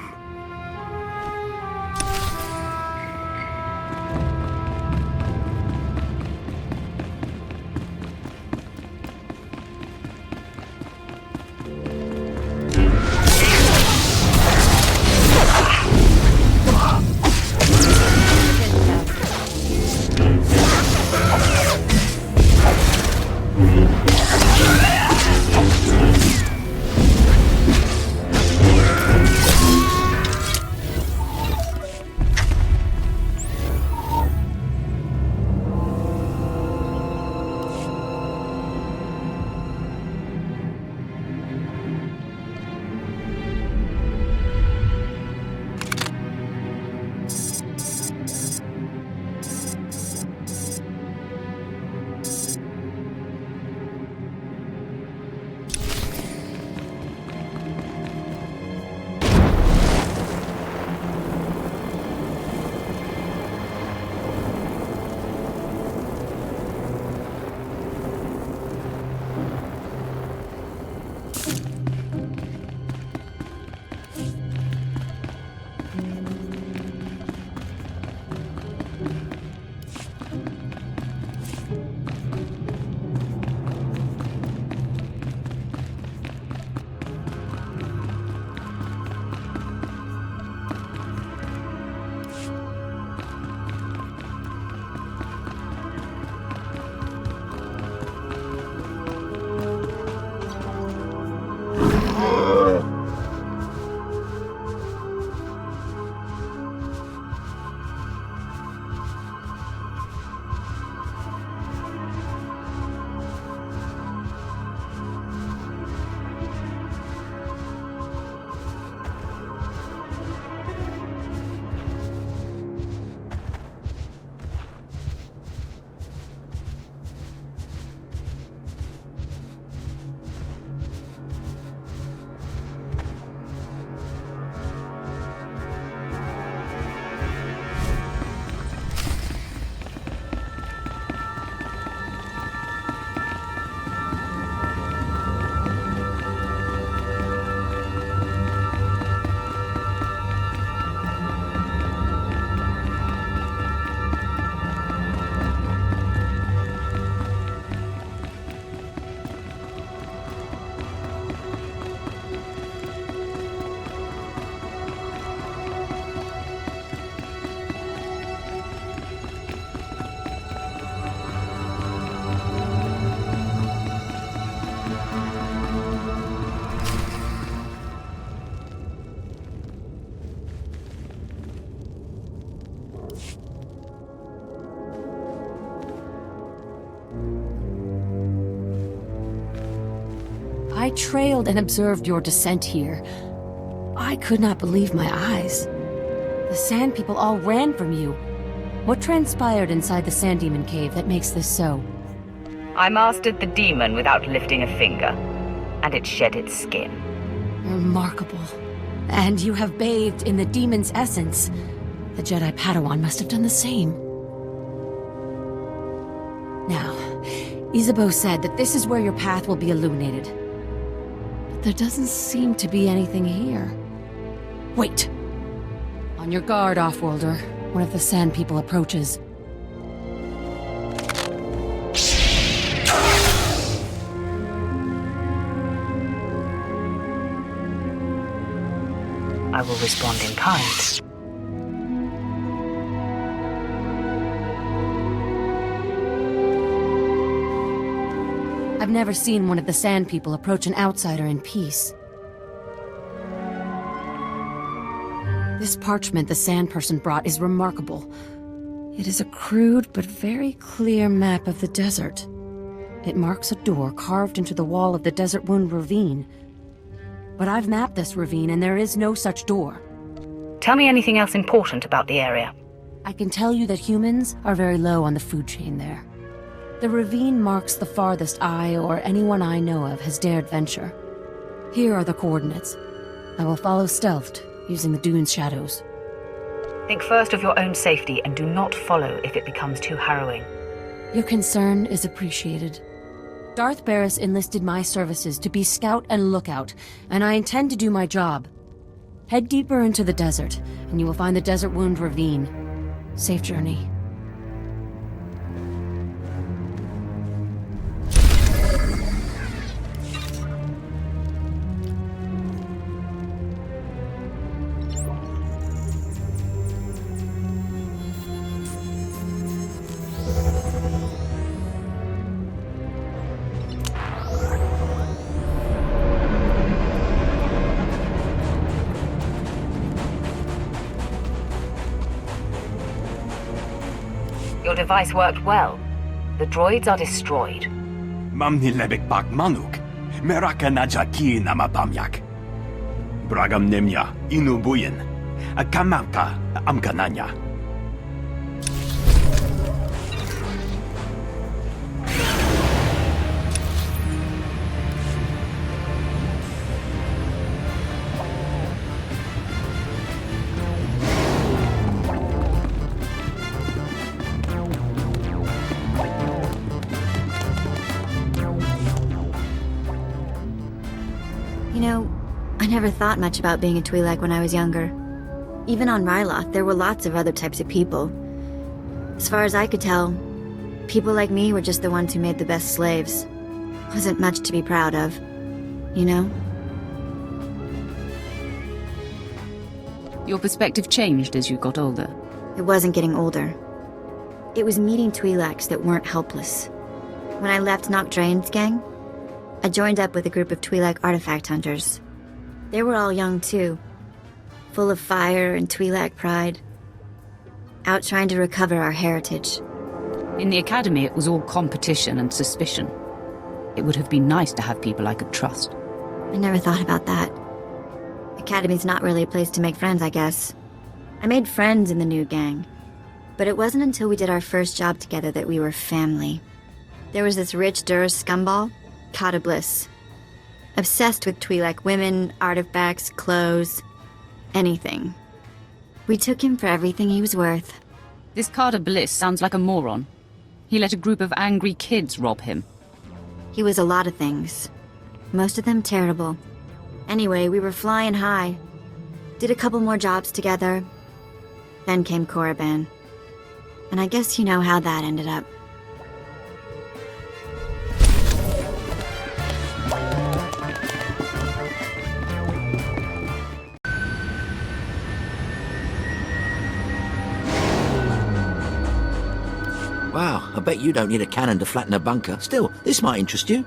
I trailed and observed your descent here. I could not believe my eyes. The Sand People all ran from you. What transpired inside the Sand Demon Cave that makes this so? I mastered the demon without lifting a finger, and it shed its skin. Remarkable. And you have bathed in the demon's essence. The Jedi Padawan must have done the same. Now, Isabeau said that this is where your path will be illuminated. But there doesn't seem to be anything here. Wait! On your guard, Offworlder. One of the Sand People approaches. I will respond in kind. I've never seen one of the Sand People approach an outsider in peace. This This parchment the Sand Person brought is remarkable. It is a crude but very clear map of the desert. It marks a door carved into the wall of the Desert Wound Ravine. But I've mapped this ravine and there is no such door. Tell me anything else important about the area. I can tell you that humans are very low on the food chain there. The ravine marks the farthest I or anyone I know of has dared venture. Here are the coordinates. I will follow stealthed, using the dune's shadows. Think first of your own safety and do not follow if it becomes too harrowing. Your concern is appreciated. Darth Barris enlisted my services to be scout and lookout, and I intend to do my job. Head deeper into the desert, and you will find the Desert Wound Ravine. Safe journey. Your device worked well. The droids are destroyed. Mamni lebek bak manuk. Meraka najaki nama pamyak. Bragam nemya inubuyen. Akamaka amkananya. I never thought much about being a Twi'lek when I was younger. Even on Ryloth, there were lots of other types of people. As far as I could tell, people like me were just the ones who made the best slaves. Wasn't much to be proud of, you know? Your perspective changed as you got older. It wasn't getting older. It was meeting Twi'leks that weren't helpless. When I left Noct Draen's gang, I joined up with a group of Twi'lek artifact hunters. They were all young too, full of fire and Twi'lek pride, out trying to recover our heritage. In the academy, it was all competition and suspicion. It would have been nice to have people I could trust. I never thought about that. Academy's not really a place to make friends, I guess. I made friends in the new gang, but it wasn't until we did our first job together that we were family. There was this rich Duras scumball, Kata Bliss. Obsessed with Twi'lek women, artifacts, clothes, anything. We took him for everything he was worth. This Kata Bliss sounds like a moron. He let a group of angry kids rob him. He was a lot of things. Most of them terrible. Anyway, we were flying high. Did a couple more jobs together. Then came Korriban. And I guess you know how that ended up. Wow, I bet you don't need a cannon to flatten a bunker. Still, this might interest you.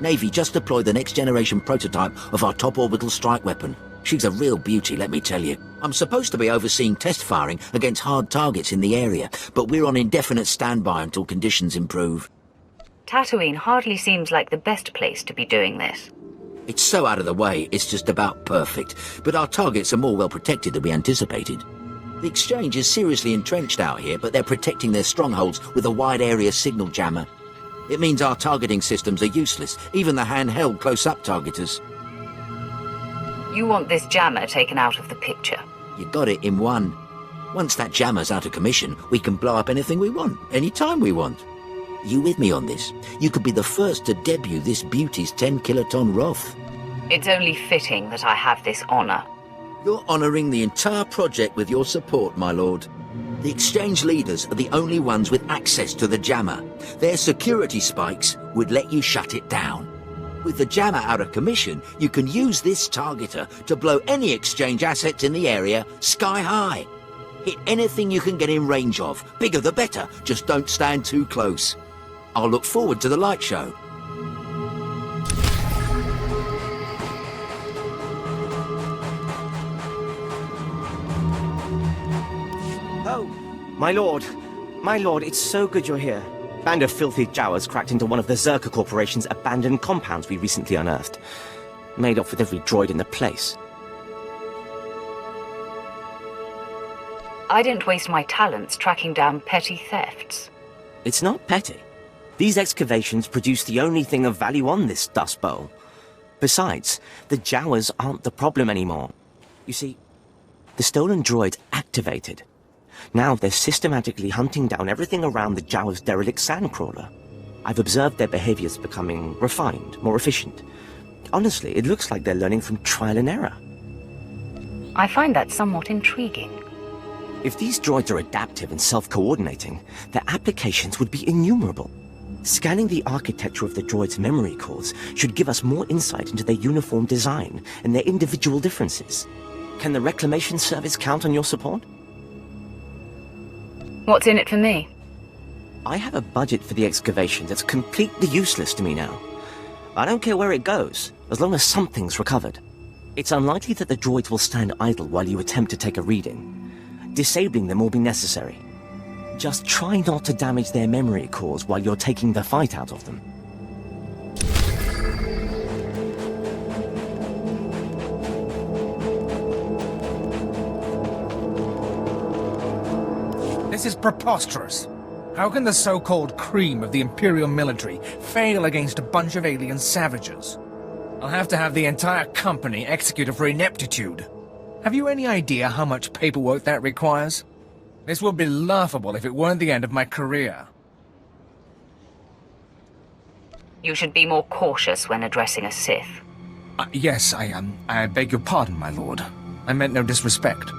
Navy just deployed the next generation prototype of our top orbital strike weapon. She's a real beauty, let me tell you. I'm supposed to be overseeing test firing against hard targets in the area, but we're on indefinite standby until conditions improve. Tatooine hardly seems like the best place to be doing this. It's so out of the way, it's just about perfect, but our targets are more well protected than we anticipated. The Exchange is seriously entrenched out here, but they're protecting their strongholds with a wide-area signal jammer. It means our targeting systems are useless, even the handheld close-up targeters. You want this jammer taken out of the picture? You got it in one. Once that jammer's out of commission, we can blow up anything we want, anytime we want. You with me on this? You could be the first to debut this beauty's 10-kiloton Roth. It's only fitting that I have this honor. You're honouring the entire project with your support, my lord. The Exchange leaders are the only ones with access to the jammer. Their security spikes would let you shut it down. With the jammer out of commission, you can use this targeter to blow any Exchange assets in the area sky high. Hit anything you can get in range of. Bigger the better, just don't stand too close. I'll look forward to the light show. My lord, it's so good you're here. Band of filthy Jawas cracked into one of the Zerka Corporation's abandoned compounds we recently unearthed. Made off with every droid in the place. I didn't waste my talents tracking down petty thefts. It's not petty. These excavations produce the only thing of value on this Dust Bowl. Besides, the Jawas aren't the problem anymore. You see, the stolen droids activated. Now they're systematically hunting down everything around the Jawas' derelict sandcrawler. I've observed their behaviors becoming refined, more efficient. Honestly, it looks like they're learning from trial and error. I find that somewhat intriguing. If these droids are adaptive and self-coordinating, their applications would be innumerable. Scanning the architecture of the droids' memory cores should give us more insight into their uniform design and their individual differences. Can the Reclamation Service count on your support? What's in it for me? I have a budget for the excavation that's completely useless to me now. I don't care where it goes, as long as something's recovered. It's unlikely that the droids will stand idle while you attempt to take a reading. Disabling them will be necessary. Just try not to damage their memory cores while you're taking the fight out of them. This is preposterous. How can the so-called cream of the Imperial military fail against a bunch of alien savages? I'll have to have the entire company executed for ineptitude. Have you any idea how much paperwork that requires? This would be laughable if it weren't the end of my career. You should be more cautious when addressing a Sith. Yes, I beg your pardon, my lord. I meant no disrespect.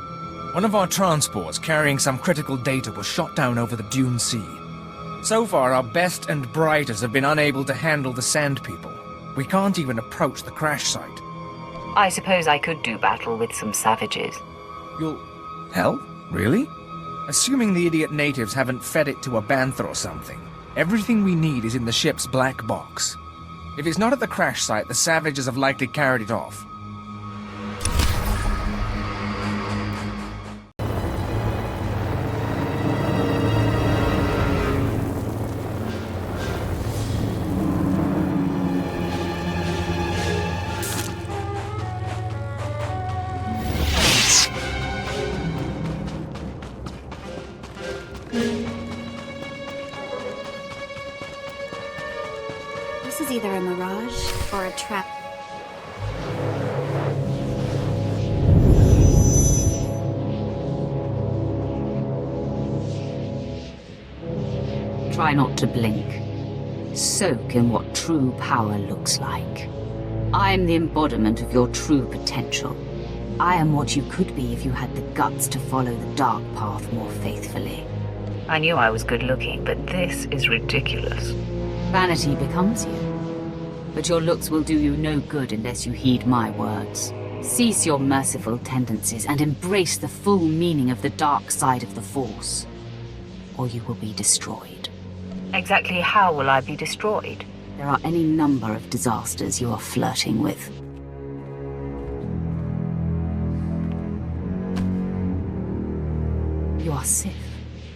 One of our transports carrying some critical data was shot down over the Dune Sea. So far, our best and brightest have been unable to handle the Sand People. We can't even approach the crash site. I suppose I could do battle with some savages. Hell? Really? Assuming the idiot natives haven't fed it to a bantha or something, everything we need is in the ship's black box. If it's not at the crash site, the savages have likely carried it off. This is either a mirage or a trap. Try not to blink. Soak in what true power looks like. I am the embodiment of your true potential. I am what you could be if you had the guts to follow the dark path more faithfully. I knew I was good looking, but this is ridiculous. Vanity becomes you. But your looks will do you no good unless you heed my words. Cease your merciful tendencies and embrace the full meaning of the dark side of the Force, or you will be destroyed. Exactly how will I be destroyed? There are any number of disasters you are flirting with. You are Sith.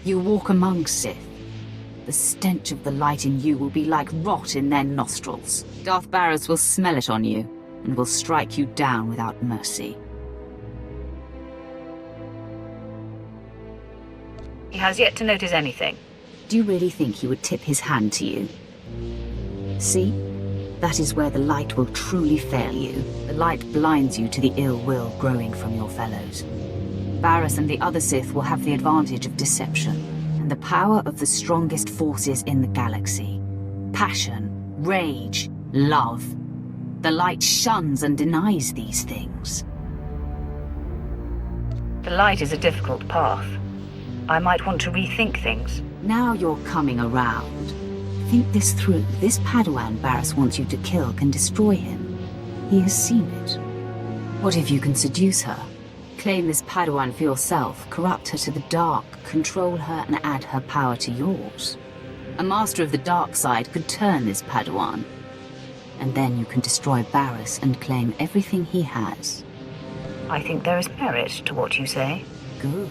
You walk among Sith. The stench of the light in you will be like rot in their nostrils. Darth Barris will smell it on you, and will strike you down without mercy. He has yet to notice anything. Do you really think he would tip his hand to you? See? That is where the light will truly fail you. The light blinds you to the ill will growing from your fellows. Barris and the other Sith will have the advantage of deception, and the power of the strongest forces in the galaxy. Passion, rage, love. The light shuns and denies these things. The light is a difficult path. I might want to rethink things. Now you're coming around. Think this through. This Padawan Barris wants you to kill can destroy him. He has seen it. What if you can seduce her? Claim this Padawan for yourself, corrupt her to the dark, control her and add her power to yours. A master of the dark side could turn this Padawan. And then you can destroy Barris and claim everything he has. I think there is merit to what you say. Good.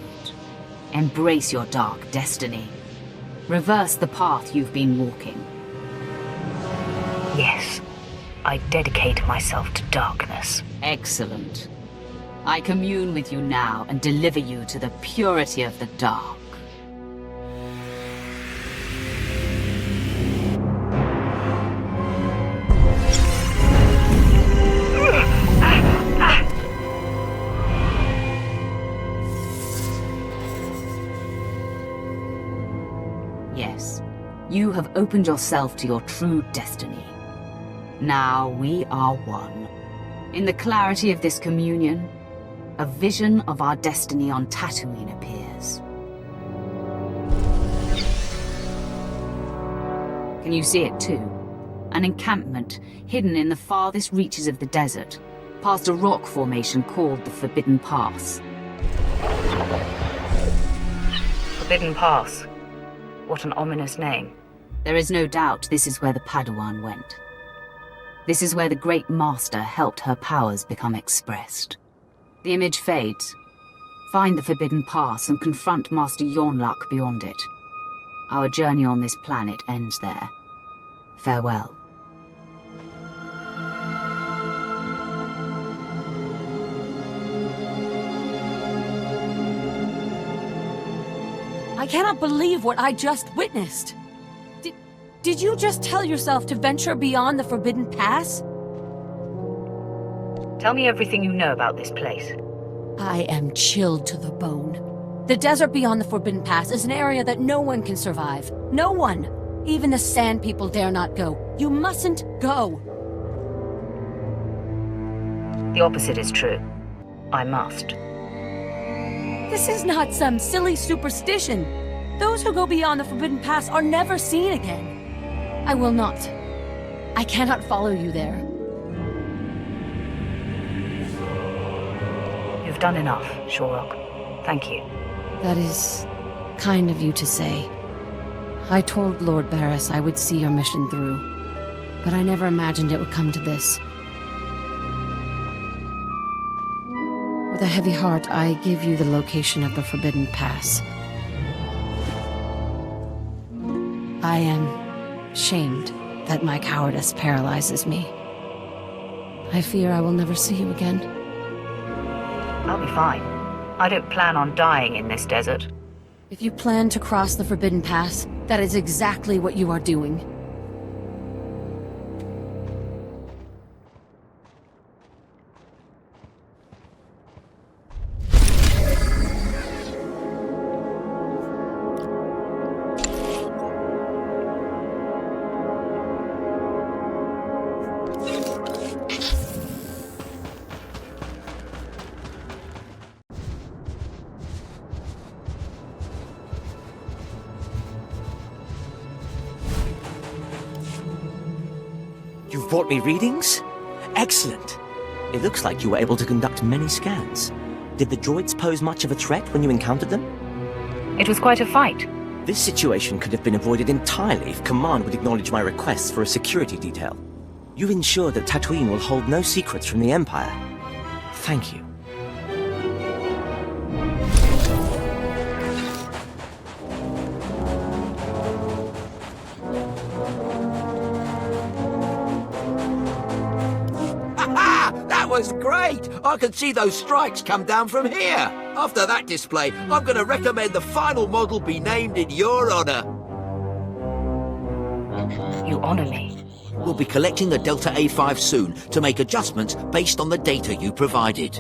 Embrace your dark destiny. Reverse the path you've been walking. Yes, I dedicate myself to darkness. Excellent. I commune with you now and deliver you to the purity of the dark. Yes, you have opened yourself to your true destiny. Now we are one. In the clarity of this communion, a vision of our destiny on Tatooine appears. Can you see it too? An encampment hidden in the farthest reaches of the desert, past a rock formation called the Forbidden Pass. Forbidden Pass. What an ominous name. There is no doubt this is where the Padawan went. This is where the Great Master helped her powers become expressed. The image fades. Find the Forbidden Pass and confront Master Yonlak beyond it. Our journey on this planet ends there. Farewell. I cannot believe what I just witnessed. Did you just tell yourself to venture beyond the Forbidden Pass? Tell me everything you know about this place. I am chilled to the bone. The desert beyond the Forbidden Pass is an area that no one can survive. No one! Even the Sand People dare not go. You mustn't go! The opposite is true. I must. This is not some silly superstition. Those who go beyond the Forbidden Pass are never seen again. I will not. I cannot follow you there. You've done enough, Shorrock. Thank you. That is kind of you to say. I told Lord Barris I would see your mission through, but I never imagined it would come to this. With a heavy heart, I give you the location of the Forbidden Pass. I am shamed that my cowardice paralyzes me. I fear I will never see you again. I'll be fine. I don't plan on dying in this desert. If you plan to cross the Forbidden Pass, that is exactly what you are doing. You've brought me readings? Excellent. It looks like you were able to conduct many scans. Did the droids pose much of a threat when you encountered them? It was quite a fight. This situation could have been avoided entirely if Command would acknowledge my requests for a security detail. You've ensured that Tatooine will hold no secrets from the Empire. Thank you. That was great! I could see those strikes come down from here. After that display, I'm going to recommend the final model be named in your honor. You honor me. We'll be collecting a Delta A5 soon to make adjustments based on the data you provided.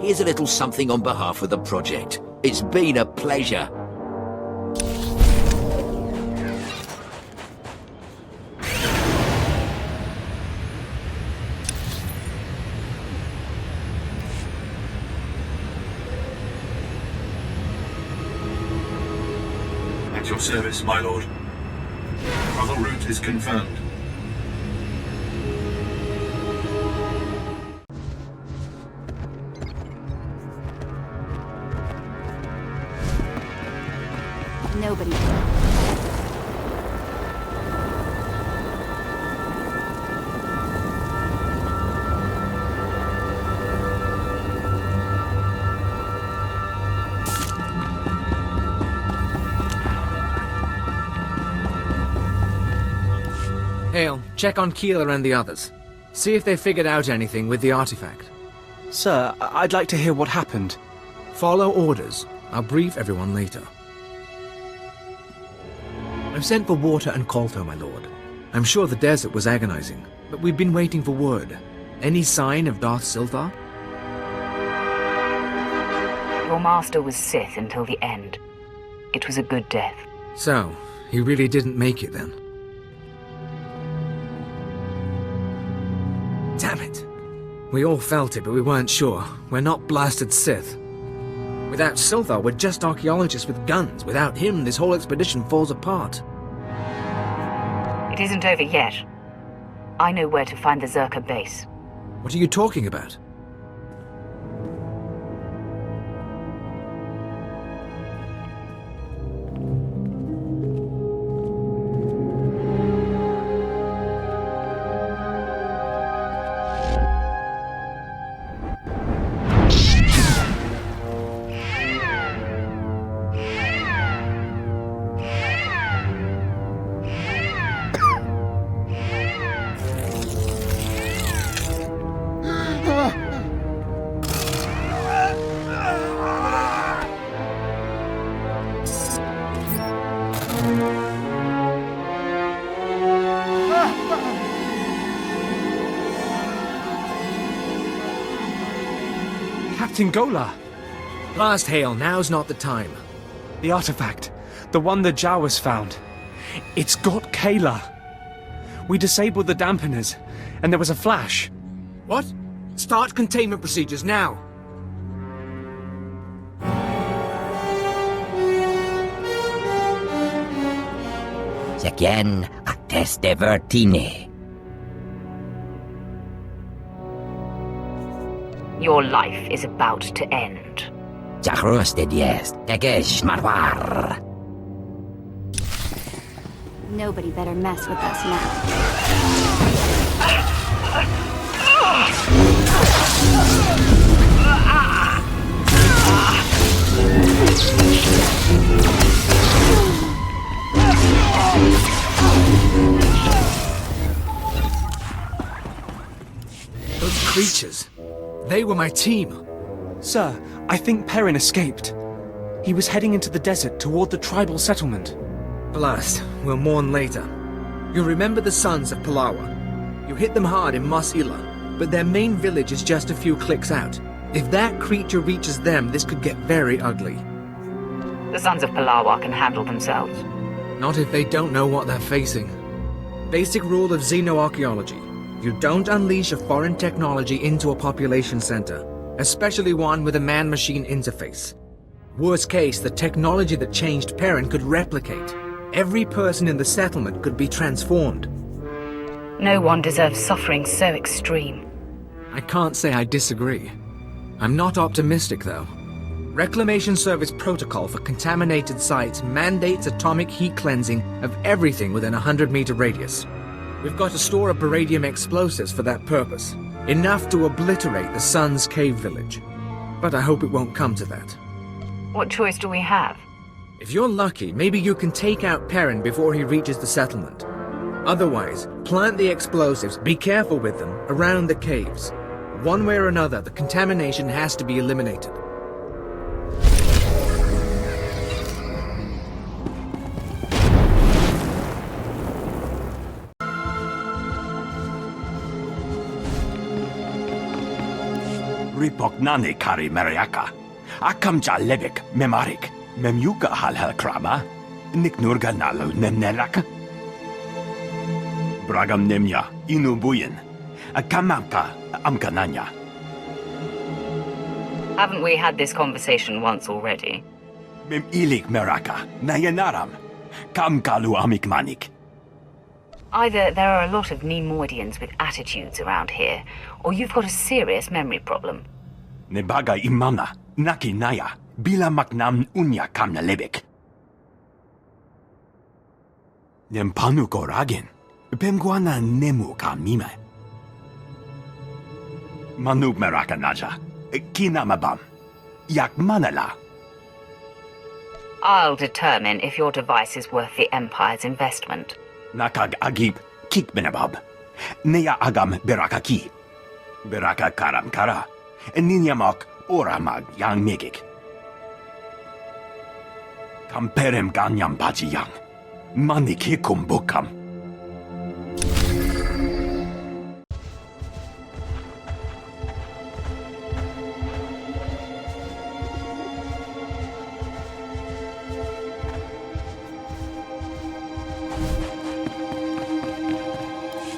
Here's a little something on behalf of the project. It's been a pleasure. At your service, my lord. Travel route is confirmed. Nobody. Hale, check on Keeler and the others. See if they figured out anything with the artifact. Sir, I'd like to hear what happened. Follow orders. I'll brief everyone later. I've sent for water and Kolto, my lord. I'm sure the desert was agonizing, but we've been waiting for word. Any sign of Darth Silthar? Your master was Sith until the end. It was a good death. So, he really didn't make it then? Damn it! We all felt it, but we weren't sure. We're not blasted Sith. Without Silthar, we're just archaeologists with guns. Without him, this whole expedition falls apart. It isn't over yet. I know where to find the Zerka base. What are you talking about? Captain Gola! Blast Hale, now's not the time. The artifact. The one the Jawas found. It's got Kayla. We disabled the dampeners, and there was a flash. What? Start containment procedures now! Sequien atteste vertine. Your life is about to end. Jahroste diest, tegesh marwar. Nobody better mess with us now. Those creatures, they were my team. Sir, I think Perrin escaped. He was heading into the desert toward the tribal settlement. Blast, we'll mourn later. You'll remember the sons of Palawa. You hit them hard in Mos Ila, but their main village is just a few clicks out. If that creature reaches them, this could get very ugly. The sons of Palawa can handle themselves. Not if they don't know what they're facing. Basic rule of xenoarchaeology. You don't unleash a foreign technology into a population center, especially one with a man-machine interface. Worst case, the technology that changed Perrin could replicate. Every person in the settlement could be transformed. No one deserves suffering so extreme. I can't say I disagree. I'm not optimistic, though. Reclamation Service protocol for contaminated sites mandates atomic heat cleansing of everything within a 100-meter radius. We've got to store up baradium explosives for that purpose. Enough to obliterate the Sun's cave village. But I hope it won't come to that. What choice do we have? If you're lucky, maybe you can take out Perrin before he reaches the settlement. Otherwise, plant the explosives, be careful with them, around the caves. One way or another, the contamination has to be eliminated. Ripognane kari meriaka. Akamja levik memarik. Memyuka halhal krama. Niknurga nalo nemneraka. Bragam nemya inubuyen. Akamamka amkananya. Haven't we had this conversation once already? Mem ilik meraka. Nayanaram. Kamkalu amikmanik. Either there are a lot of Nemoidians with attitudes around here, or you've got a serious memory problem. Nebaga imana, naki naya, bila maknam unya kamna lebek. Nempanu koragin, pemguana nemu kamime. Manub meraka naja, kinamabam, yak manala. I'll determine if your device is worth the Empire's investment. Nakag agib, kikbenabab. Neya agam berakaki. Beraka karam kara. Ninyamak oramag yang megik. Kamperem ganyam baji yang. Maniki kumbukam.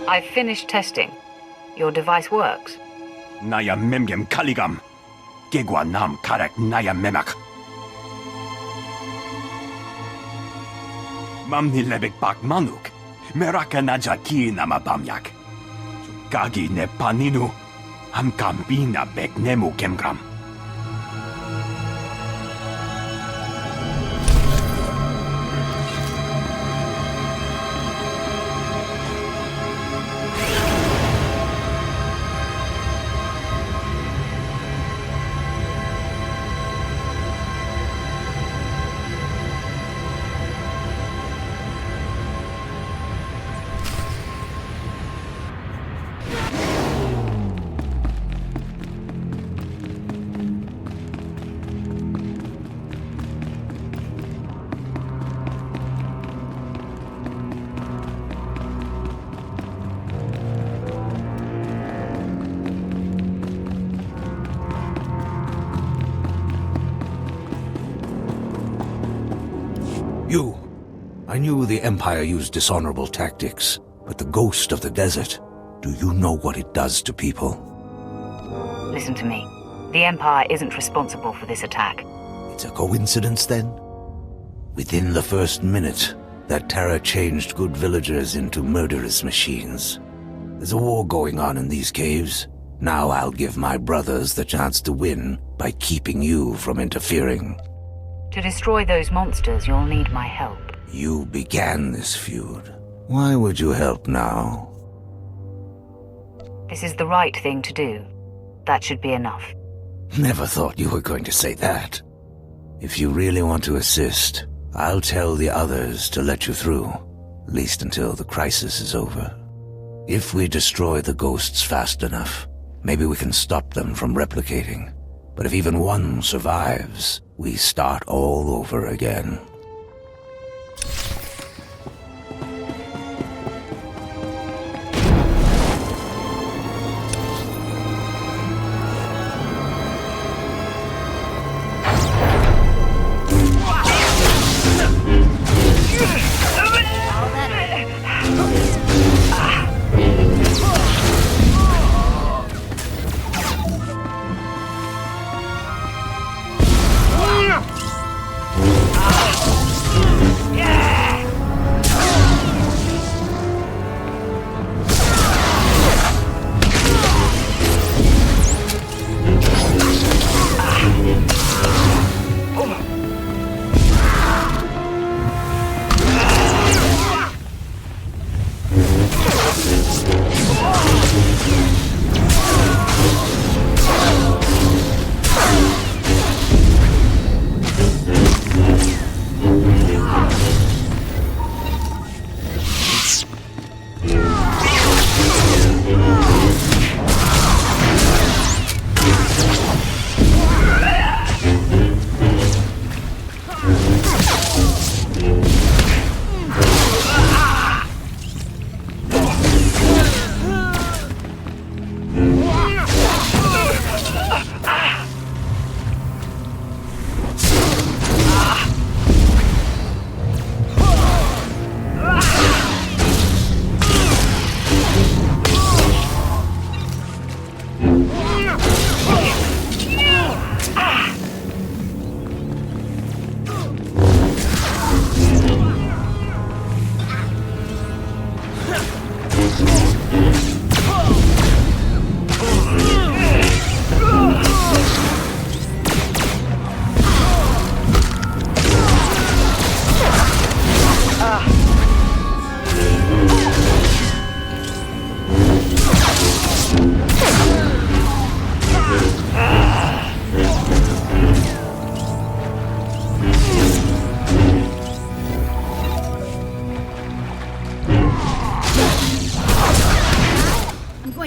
I've finished testing. Your device works. Naya memgem kaligam. Gegwa nam karek naya memak. Mamni lebek bak manuk. Meraka najaki nama bamyak. Gagi ne paninu. Am kambina bek nemu kemgram. You. I knew the Empire used dishonorable tactics, but the ghost of the desert, do you know what it does to people? Listen to me. The Empire isn't responsible for this attack. It's a coincidence, then? Within the first minute, that terror changed good villagers into murderous machines. There's a war going on in these caves. Now I'll give my brothers the chance to win by keeping you from interfering. To destroy those monsters, you'll need my help. You began this feud. Why would you help now? This is the right thing to do. That should be enough. Never thought you were going to say that. If you really want to assist, I'll tell the others to let you through, at least until the crisis is over. If we destroy the ghosts fast enough, maybe we can stop them from replicating. But if even one survives, we start all over again.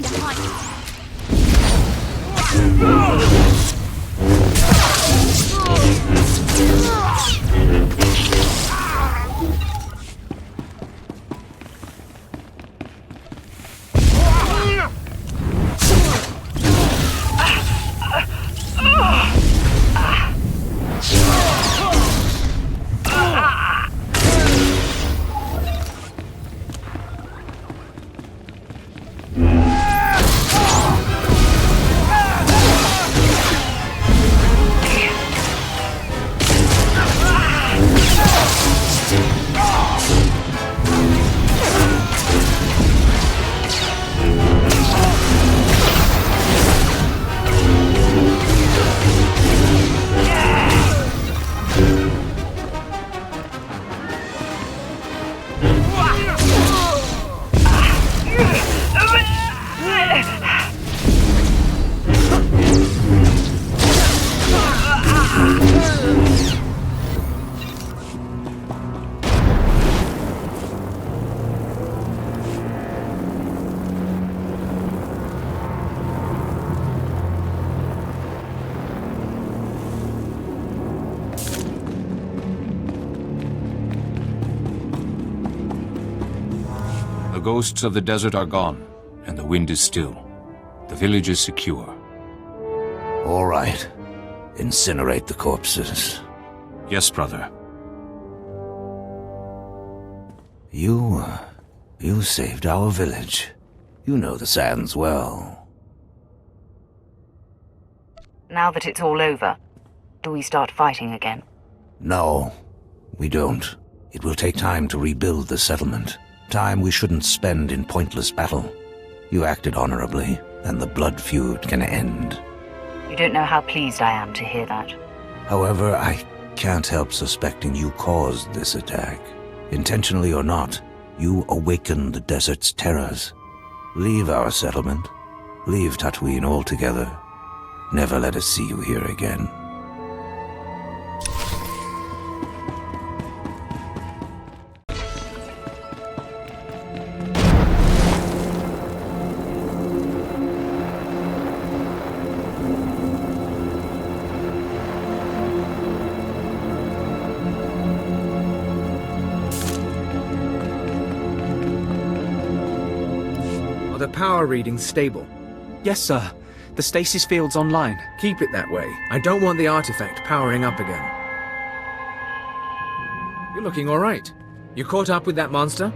going to fight. The ghosts of the desert are gone, and the wind is still. The village is secure. All right. Incinerate the corpses. Yes, brother. You saved our village. You know the sands well. Now that it's all over, do we start fighting again? No, we don't. It will take time to rebuild the settlement. Time we shouldn't spend in pointless battle. You acted honorably, and the blood feud can end. You don't know how pleased I am to hear that. However, I can't help suspecting you caused this attack. Intentionally or not, you awakened the desert's terrors. Leave our settlement. Leave Tatooine altogether. Never let us see you here again. Are the power readings stable? Yes, sir. The stasis field's online. Keep it that way. I don't want the artifact powering up again. You're looking all right. You caught up with that monster?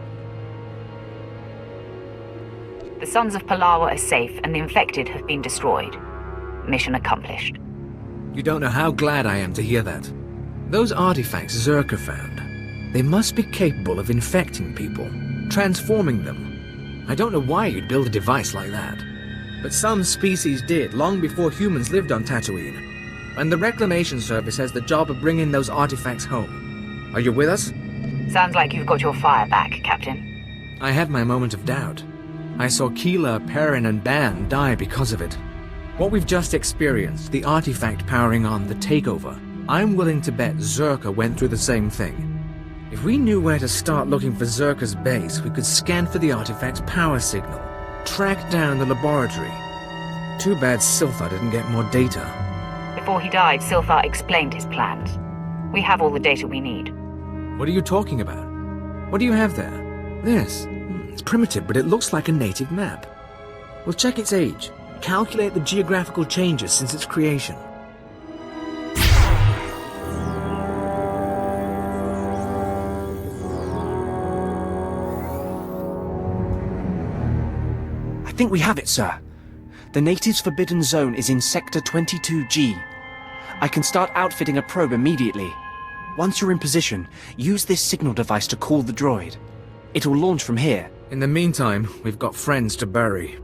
The Sons of Palawa are safe, and the infected have been destroyed. Mission accomplished. You don't know how glad I am to hear that. Those artifacts Zerka found, they must be capable of infecting people, transforming them. I don't know why you'd build a device like that. But some species did, long before humans lived on Tatooine. And the Reclamation Service has the job of bringing those artifacts home. Are you with us? Sounds like you've got your fire back, Captain. I had my moment of doubt. I saw Keela, Perrin, and Ban die because of it. What we've just experienced, the artifact powering on the takeover, I'm willing to bet Zerka went through the same thing. If we knew where to start looking for Zerka's base, we could scan for the artifact's power signal, track down the laboratory. Too bad Silthar didn't get more data. Before he died, Silthar explained his plans. We have all the data we need. What are you talking about? What do you have there? This. It's primitive, but it looks like a native map. We'll check its age, calculate the geographical changes since its creation. I think we have it, sir. The natives' forbidden zone is in Sector 22G. I can start outfitting a probe immediately. Once you're in position, use this signal device to call the droid. It'll launch from here. In the meantime, we've got friends to bury.